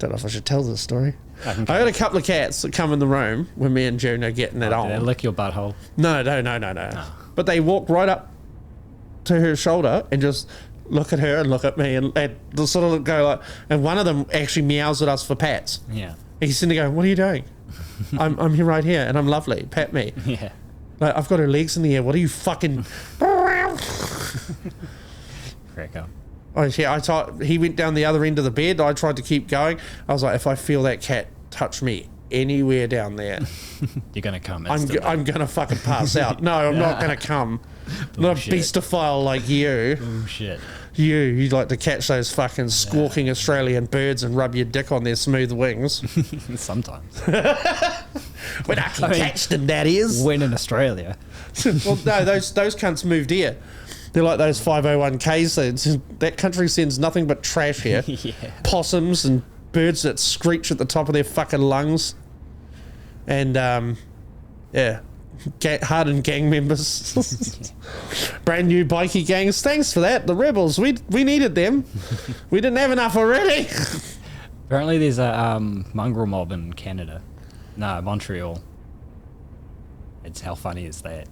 don't know if I should tell this story. I got a couple of cats that come in the room when me and June are getting it on. They lick your butthole? No. But they walk right up to her shoulder and just look at her and look at me and they'll sort of go like, and one of them actually meows at us for pats. Yeah. He's sitting there going, what are you doing? I'm here right here and I'm lovely. Pat me. Yeah. Like, I've got her legs in the air. What are you fucking... Crack up. Oh, yeah, he went down the other end of the bed. I tried to keep going. I was like, if I feel that cat touch me anywhere down there... You're going to come. I'm going to fucking pass out. No, I'm not going to come. I'm not a beastophile like you. Oh, shit. You like to catch those fucking squawking Australian birds and rub your dick on their smooth wings. Sometimes. When I can catch them, that is. When in Australia. Well, no, those cunts moved here. They're like those 501ks. That country sends nothing but trash here. Yeah. Possums and birds that screech at the top of their fucking lungs. And, hardened gang members. Brand new bikie gangs. Thanks for that. The rebels. We needed them. We didn't have enough already. Apparently there's a mongrel mob in Canada. No, Montreal. It's how funny is that?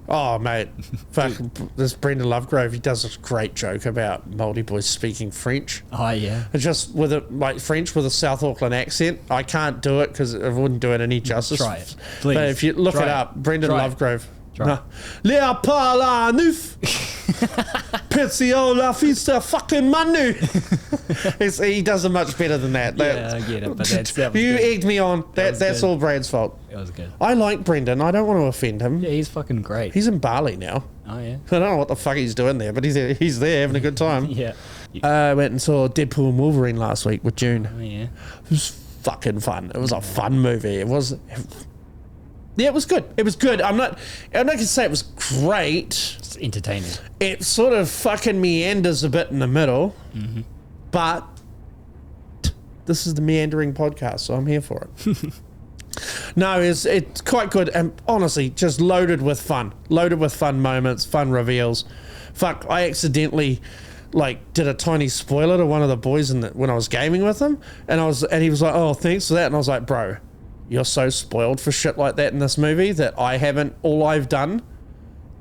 Oh, mate. Fuck, this Brendan Lovegrove, he does this great joke about Māori boys speaking French. Oh, yeah. It's just with French with a South Auckland accent. I can't do it because it wouldn't do it any justice. Try it, please. But if you look it up, Brendan Lovegrove. Try. No. Lea pala nuf. Piziola fista fucking manu. He does it much better than that. Yeah, I get it, but that was you good. egged me on. That's good. all Brad's fault. It was good. I like Brendan. I don't want to offend him. Yeah, he's fucking great. He's in Bali now. Oh, yeah. I don't know what the fuck he's doing there, but he's there having a good time. Yeah. I went and saw Deadpool and Wolverine last week with June. Oh, yeah. It was fucking fun. It was a fun movie. It was. Yeah, it was good. It was good. I'm not gonna say it was great. It's entertaining. It sort of fucking meanders a bit in the middle, but this is the meandering podcast, so I'm here for it. No, it's quite good, and honestly, just loaded with fun moments, fun reveals. Fuck, I accidentally did a tiny spoiler to one of the boys when I was gaming with him, and he was like, "Oh, thanks for that," and I was like, "Bro, you're so spoiled for shit like that in this movie that I haven't. All I've done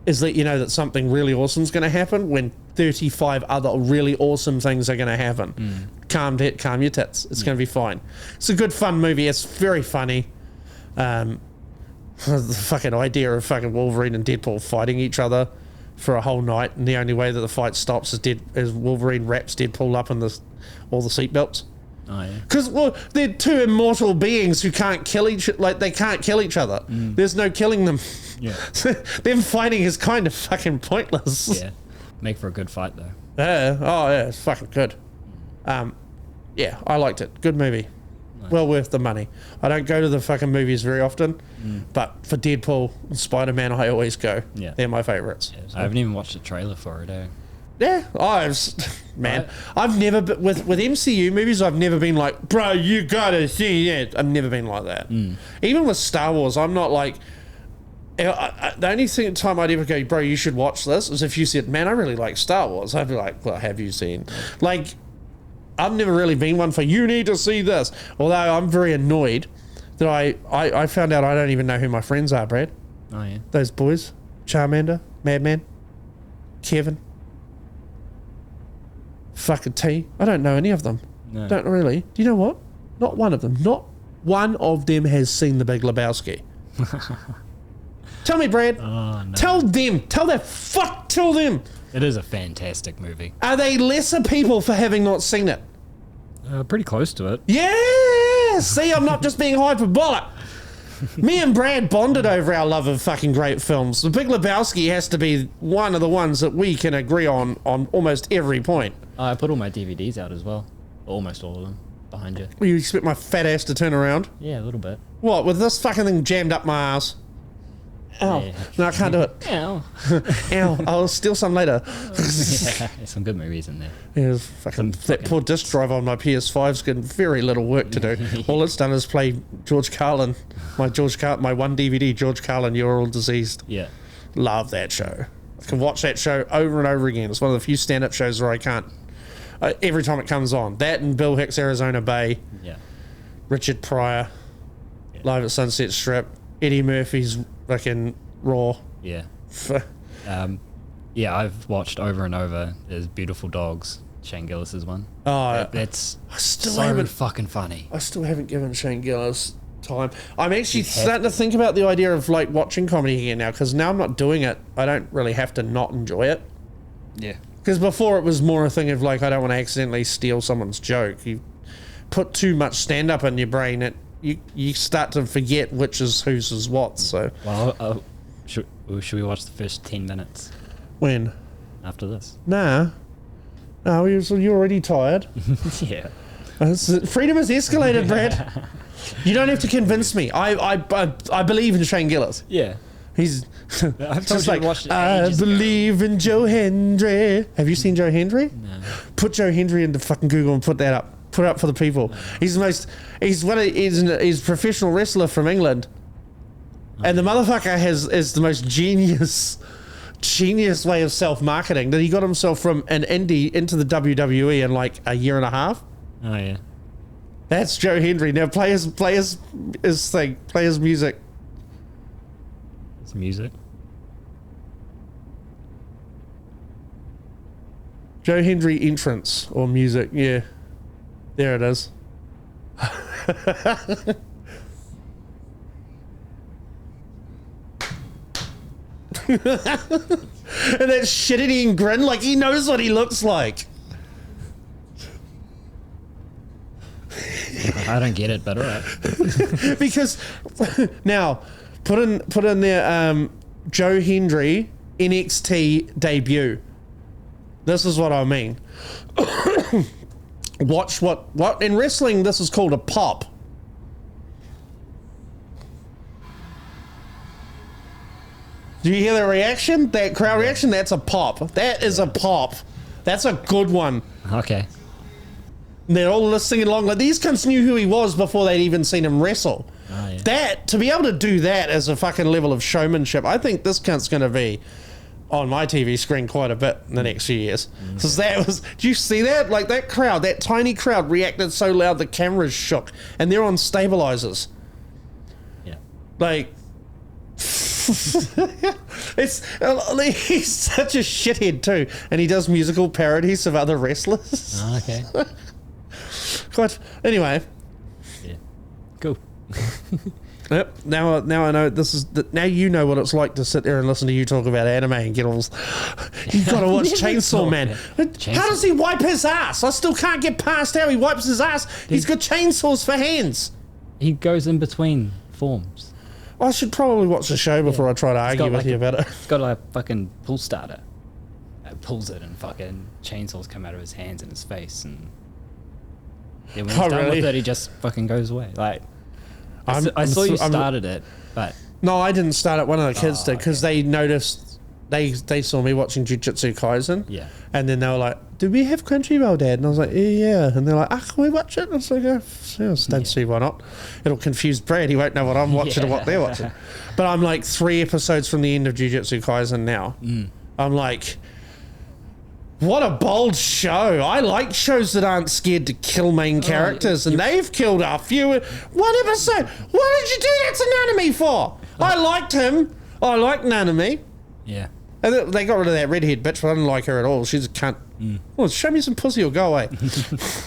is let you know that something really awesome is going to happen when 35 other really awesome things are going to happen. Calm your tits. It's going to be fine." It's a good, fun movie. It's very funny. The fucking idea of fucking Wolverine and Deadpool fighting each other for a whole night, and the only way that the fight stops is Wolverine wraps Deadpool up in all the seatbelts. Oh, yeah. Because they're two immortal beings who can't kill they can't kill each other. There's no killing them. Yeah. Them fighting is kind of fucking pointless. Yeah. Make for a good fight, though. Yeah, it's fucking good. Yeah, I liked it. Good movie. Nice. Well worth the money. I don't go to the fucking movies very often, but for Deadpool and Spider-Man, I always go. Yeah. They're my favourites. Yeah, I haven't even watched the trailer for it, eh? Yeah, I've never been, with MCU movies. I've never been like, bro, you gotta see it. I've never been like that. Even with Star Wars, I'm not like. The only time I'd ever go, bro, you should watch this, is if you said, man, I really like Star Wars. I'd be like, well, have you seen? I've never really been one for, you need to see this. Although I'm very annoyed that I found out I don't even know who my friends are, Brad. Oh, yeah. Those boys, Charmander, Madman, Kevin. Fucking T. I don't know any of them. No. Don't really. Do you know what? Not one of them. Not one of them has seen The Big Lebowski. Tell me, Brad. Oh, no. Tell them. Tell them. It is a fantastic movie. Are they lesser people for having not seen it? Pretty close to it. Yeah. See, I'm not just being hyperbolic. Me and Brad bonded over our love of fucking great films. The Big Lebowski has to be one of the ones that we can agree on almost every point. I put all my DVDs out as well. Almost all of them. Behind you. Well, you expect my fat ass to turn around? Yeah, a little bit. What, with this fucking thing jammed up my ass? Ow. Yeah. No, I can't do it. Ow. Ow. I'll steal some later. Yeah, there's some good movies in there. Yeah, that poor disc drive on my PS5's got very little work to do. All it's done is play George Carlin. My one DVD, George Carlin, You're All Diseased. Yeah. Love that show. I can watch that show over and over again. It's one of the few stand-up shows where I can't. Every time it comes on. That and Bill Hicks' Arizona Bay. Yeah. Richard Pryor. Yeah. Live at Sunset Strip. Eddie Murphy's fucking Raw. Yeah. Yeah, I've watched over and over. There's Beautiful Dogs, Shane Gillis's one. Oh, That's still so haven't- fucking funny. I still haven't given Shane Gillis time. I'm actually starting to think about the idea of watching comedy again now, because now I'm not doing it. I don't really have to not enjoy it. Yeah. Because before it was more a thing of I don't want to accidentally steal someone's joke. You put too much stand up in your brain, you start to forget which is whose is what. So Well, should we watch the first 10 minutes when? after this? Nah. No, you're already tired. Yeah. Freedom has escalated, Brad. You don't have to convince me. I believe in Shane Gillis. Yeah. He's I've just told you to watch it I ages ago. believe in Joe Hendry. Have you seen Joe Hendry? No. Put Joe Hendry into fucking Google and put that up. Put it up for the people. He's he's a professional wrestler from England. And the motherfucker is the most genius way of self-marketing, that he got himself from an indie into the WWE in a year and a half. Oh, yeah. That's Joe Hendry. Now play his thing. Play his music. It's music. Joe Hendry entrance or music. Yeah. There it is. and that shit-eating grin, like he knows what he looks like. I don't get it, but alright. Because now put in there Joe Hendry NXT debut. This is what I mean. Watch what in wrestling this is called a pop. Do you hear the reaction? That crowd reaction? That's a pop. That is a pop. That's a good one. Okay. They're all singing along. Like, these cunts knew who he was before they'd even seen him wrestle. Oh, yeah. That, to be able to do that as a fucking level of showmanship, I think this cunt's going to be on my TV screen quite a bit in the next few years. Because that was, do you see that? Like, that crowd, that tiny crowd reacted so loud the cameras shook. And they're on stabilizers. Yeah. Like... he's such a shithead too, and he does musical parodies of other wrestlers. Oh, okay. But anyway, Yeah. Cool. yep. Now I know this is. Now you know what it's like to sit there and listen to you talk about anime and get all. You got to watch Chainsaw Man. How does he wipe his ass? I still can't get past how he wipes his ass. He's got chainsaws for hands. He goes in between forms. I should probably watch the show before I try to argue with you about it. It's got a fucking pull starter. It pulls it and fucking chainsaws come out of his hands and his face, and then when he's done with it, he just fucking goes away. Like, I saw you started it, but no, I didn't start it. One of the kids did because they noticed they saw me watching Jujutsu Kaisen. Yeah. And then they were like, "Do we have Crunchyroll, Dad?" And I was like, "Yeah." And they're like, "Can we watch it?" And I was like, "Don't see why not." It'll confuse Brad. He won't know what I'm watching or what they're watching. But I'm like 3 episodes from the end of Jujutsu Kaisen now. I'm like, what a bold show. I like shows that aren't scared to kill main characters, and they've killed a few. One episode. What did you do that to Nanami for? I liked him. I like Nanami. yeah. And they got rid of that redhead bitch, but I didn't like her at all. She's a cunt. Well, show me some pussy or go away.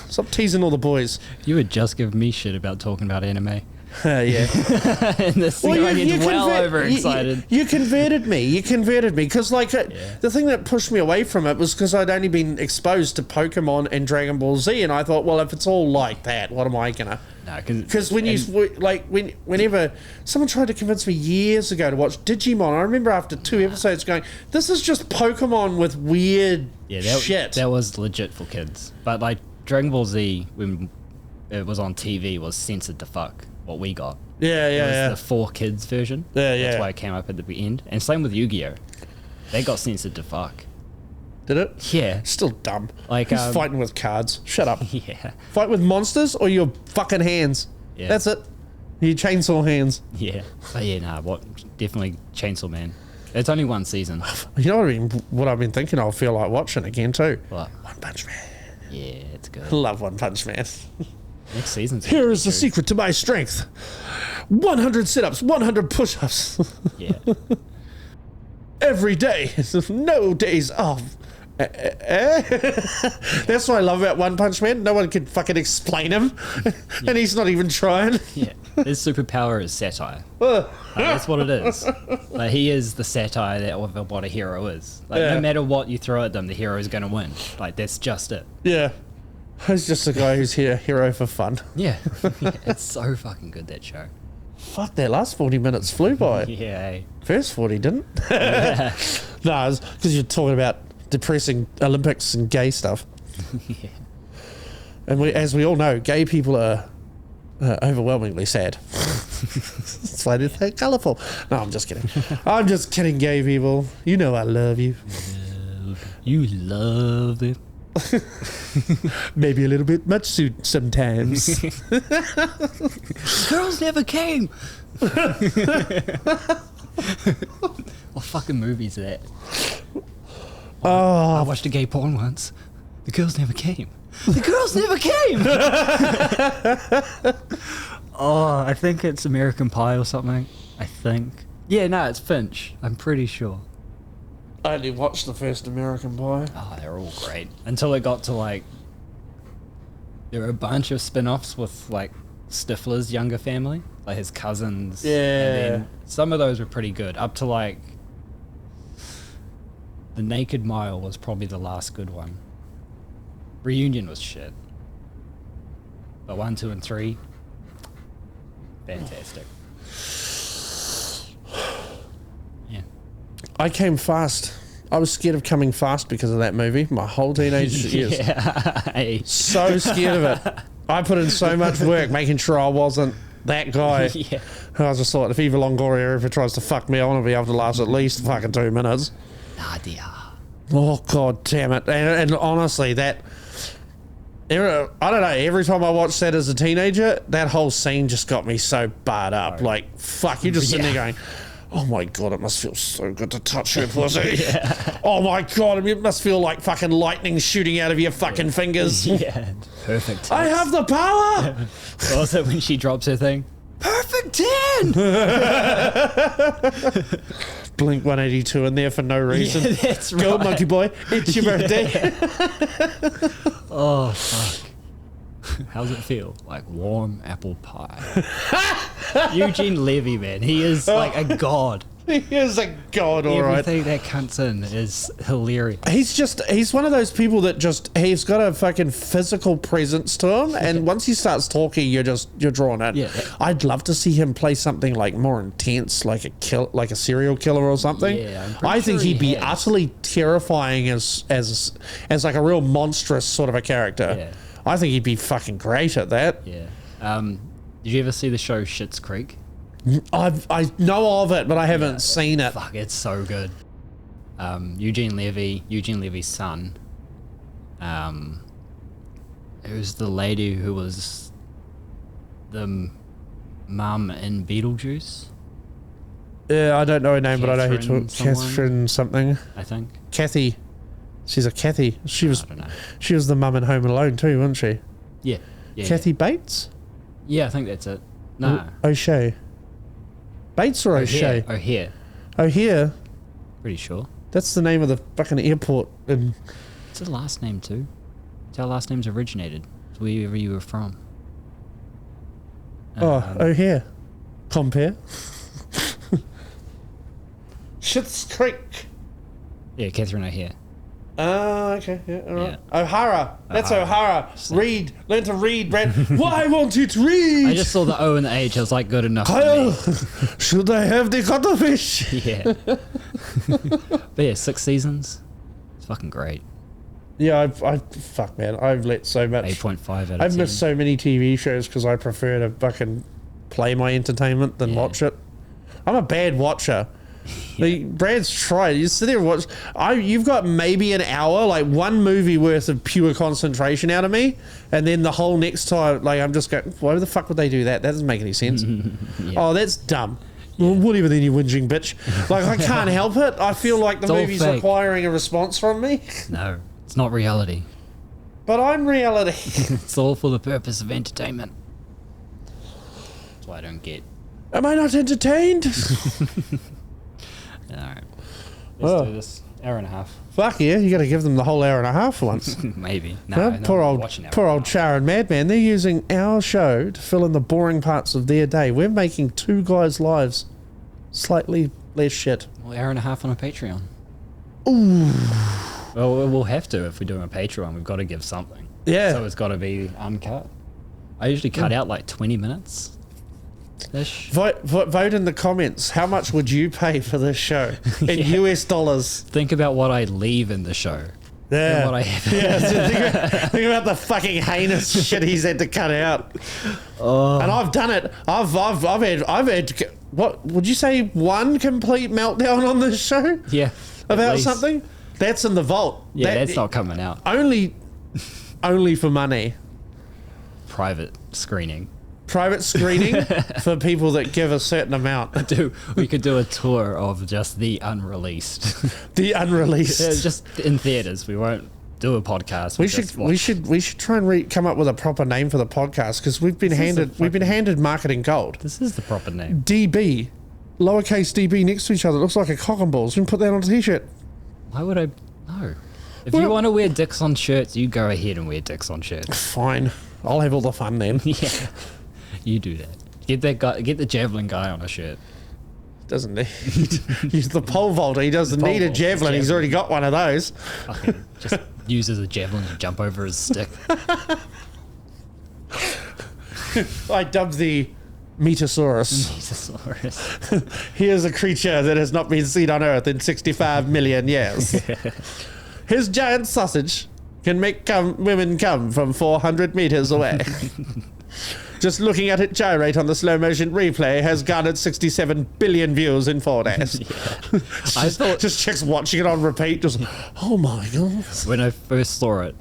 Stop teasing all the boys. You would just give me shit about talking about anime. Yeah. And this thing I get well overexcited. You converted me. You converted me. Because, like, the thing that pushed me away from it was because I'd only been exposed to Pokemon and Dragon Ball Z, and I thought, well, if it's all like that, what am I going to... No, because whenever someone tried to convince me years ago to watch Digimon, I remember after 2 episodes going, this is just Pokemon with weird shit. That was legit for kids. But like Dragon Ball Z, when it was on TV, was censored to fuck. What we got. It was the 4 kids version. That's why it came up at the end. And same with Yu-Gi-Oh. They got censored to fuck. Did it? Yeah. Still dumb. Like, who's fighting with cards? Shut up. Yeah. Fight with monsters or your fucking hands. Yeah. That's it. Your chainsaw hands. Yeah. But yeah, nah, definitely Chainsaw Man. It's only 1 season. You know what I've been thinking I'll feel like watching again too? What? One Punch Man. Yeah, it's good. Love One Punch Man. Next season's Here is the secret to my strength. 100 sit-ups, 100 push-ups. Yeah. Every day. No days off. That's what I love about One Punch Man. No one can fucking explain him. And he's not even trying. Yeah. His superpower is satire. Like, that's what it is. Like, he is the satire of what a hero is. Like, no matter what you throw at them, the hero is going to win. Like, that's just it. Yeah. He's just a guy who's here, hero for fun. Yeah. It's so fucking good, that show. Fuck, that last 40 minutes flew by. Yeah. First 40 didn't. Yeah. No, it's because you're talking about depressing Olympics and gay stuff. Yeah. And as we all know, gay people are overwhelmingly sad. That's why they're so colourful. No, I'm just kidding. I'm just kidding, gay people. You know I love you. You love it. Maybe a little bit much sometimes. Girls never came. What fucking movie is that? I watched a gay porn once. The girls never came. The girls never came. I think it's American Pie or something. I think. Yeah, no, it's Finch. I'm pretty sure. I only watched the first American Pie. Oh, they're all great. Until it got to, like... There were a bunch of spin-offs with, like, Stifler's younger family. Like, his cousins. Yeah. And then some of those were pretty good. Up to, like... The Naked Mile was probably the last good one. Reunion was shit. But 1, 2, and 3, fantastic. Yeah. I came fast. I was scared of coming fast because of that movie. My whole teenage years. Yeah. So scared of it. I put in so much work making sure I wasn't that guy. Yeah. I just thought, if Eva Longoria ever tries to fuck me, I want to be able to last at least fucking 2 minutes. Nadia. Oh, god damn it. And honestly, that... I don't know, every time I watched that as a teenager, that whole scene just got me so barred up. Like, fuck, you're just sitting there going, oh my god, it must feel so good to touch her pussy. Oh my god, it must feel like fucking lightning shooting out of your fucking fingers. Yeah. Perfect. I have the power! Also, when she drops her thing, perfect 10! Blink 182 in there for no reason. Yeah, that's right. Go, monkey boy, it's your birthday. Oh, fuck. How's it feel? Like warm apple pie. Eugene Levy, man. He is like a god. He is a god, alright. Everything that cuts in is hilarious. He's one of those people that he's got a fucking physical presence to him, and once he starts talking, you're drawn in. Yeah. I'd love to see him play something like more intense, like a serial killer or something. Yeah, I'm I think pretty he'd be sure he has. utterly terrifying as like a real monstrous sort of a character. Yeah. I think he'd be fucking great at that. Yeah. Did you ever see the show Schitt's Creek? I know of it, but I haven't seen it. Fuck, it's so good. Eugene Levy's son. Who's the lady who was the mum in Beetlejuice? Yeah, I don't know her name, but I know who Catherine to Catherine something. I think. Kathy. She's a Kathy. She I don't know. She was the mum in Home Alone too, wasn't she? Yeah. Yeah. Kathy Bates? Yeah, I think that's it. No. O'Shea. Bates or O'Shea? O'Hare. O'Hare. Pretty sure. That's the name of the fucking airport in... It's a last name too. It's how last names originated. It's wherever you were from. O'Hare. Compare. Schitt's Creek. Yeah, Catherine O'Hare. Okay, yeah, all right. Yeah. O'Hara. That's O'Hara. O'Hara. Read. Learn to read, Brad. Why won't it read? I just saw the O and the H. I was like, good enough. Kyle, For me. should I have the cuttlefish? Yeah. But yeah, 6 seasons. It's fucking great. Yeah, fuck, man. I've let so much. 8.5 out of 10. I've missed so many TV shows because I prefer to fucking play my entertainment than watch it. I'm a bad watcher. Brad's tried. You sit there and watch. You've got maybe an hour, like one movie worth of pure concentration out of me, and then the whole next time, like I'm just going, why the fuck would they do that? That doesn't make any sense. Oh, that's dumb. Well, whatever then, you whinging bitch. Like, I can't help it. I feel like the It's all movie's fake. requiring a response from me. No, it's not reality. But I'm reality. It's all for the purpose of entertainment. That's why I don't get. Am I not entertained? Alright. Let's do this. Hour and a half. Fuck yeah, you got to give them the whole hour and a half for once. Maybe. Well, No, poor old watching Char and Madman. They're using our show to fill in the boring parts of their day. We're making two guys' lives slightly less shit. Well, hour and a half on a Patreon. Ooh. Well, we'll have to if we're doing a Patreon. We've got to give something. Yeah. So it's got to be uncut. I usually cut out like 20 minutes. Ish. Vote in the comments. How much would you pay for this show in US dollars? Think about what I leave in the show. Yeah. And what I have. Yeah, so think about the fucking heinous shit he's had to cut out. Oh. And I've done it. I've had what would you say, one complete meltdown on this show? Yeah. About least. something? That's in the vault. Yeah, that's not coming out. Only for money. Private screening. Private screening for people that give a certain amount. We could do a tour of just the unreleased. The unreleased. Yeah, just in theaters. We won't do a podcast. We should try and come up with a proper name for the podcast because we've been handed marketing gold. This is the proper name. DB, lowercase DB next to each other. It looks like a cock and balls. We can put that on a t-shirt. Why would I? No. If you want to wear dicks on shirts, you go ahead and wear dicks on shirts. Fine, I'll have all the fun then. Yeah. You do that. Get that guy. Get the javelin guy on a shirt. Doesn't need. He's the pole vaulter. He doesn't need a javelin. He's already got one of those. Fucking just uses a javelin to jump over his stick. I dubbed the Metasaurus. He is a creature that has not been seen on Earth in 65 million years. His giant sausage can make women come from 400 meters away. Just looking at it gyrate on the slow motion replay has garnered 67 billion views in 4 days. Just chicks watching it on repeat. Just, oh my god. When I first saw it,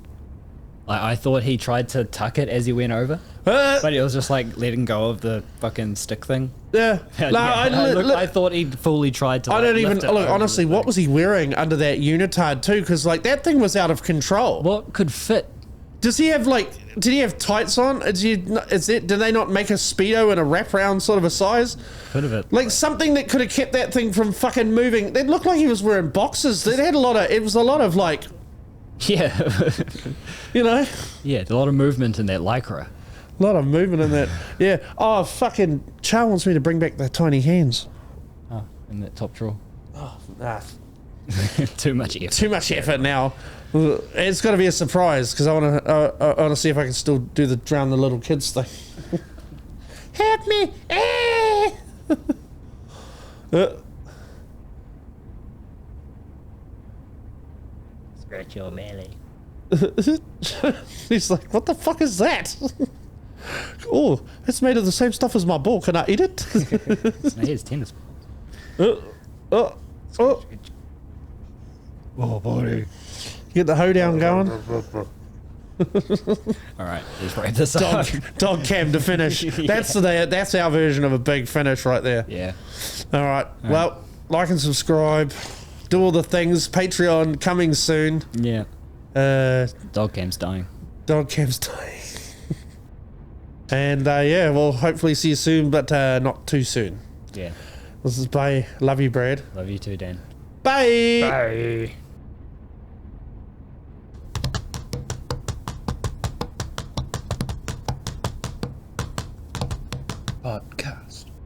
I thought he tried to tuck it as he went over, but it was just like letting go of the fucking stick thing. Yeah. No, I thought he fully tried to. I don't even lift it look. over Honestly, the what thing. was he wearing under that unitard too? Because like that thing was out of control. What could fit? Does he have like? Did he have tights on? Did they not make a speedo in a wraparound sort of a size? Could have it. Like something that could have kept that thing from fucking moving. It looked like he was wearing boxes. It had a lot of. It was a lot of like. Yeah. You know. Yeah, a lot of movement in that lycra. A lot of movement in that. Yeah. Oh fucking! Char wants me to bring back the tiny hands. Oh, in that top drawer. Oh, nah. Too much effort. Too much effort now. It's got to be a surprise because I want to see if I can still do the drown the little kids thing. Help me! Scratch your belly. He's like, what the fuck is that? Oh, it's made of the same stuff as my ball. Can I eat it? No, here's tennis balls. Oh, buddy. Get the hoedown going. All right, let's wrap this up. Dog cam to finish. Yeah. That's our version of a big finish right there. Yeah. All right. Well, like and subscribe. Do all the things. Patreon coming soon. Yeah. Dog cam's dying. Dog cam's dying. And yeah, we'll hopefully see you soon, but not too soon. Yeah. This is bye. Love you, Brad. Love you too, Dan. Bye. Bye. But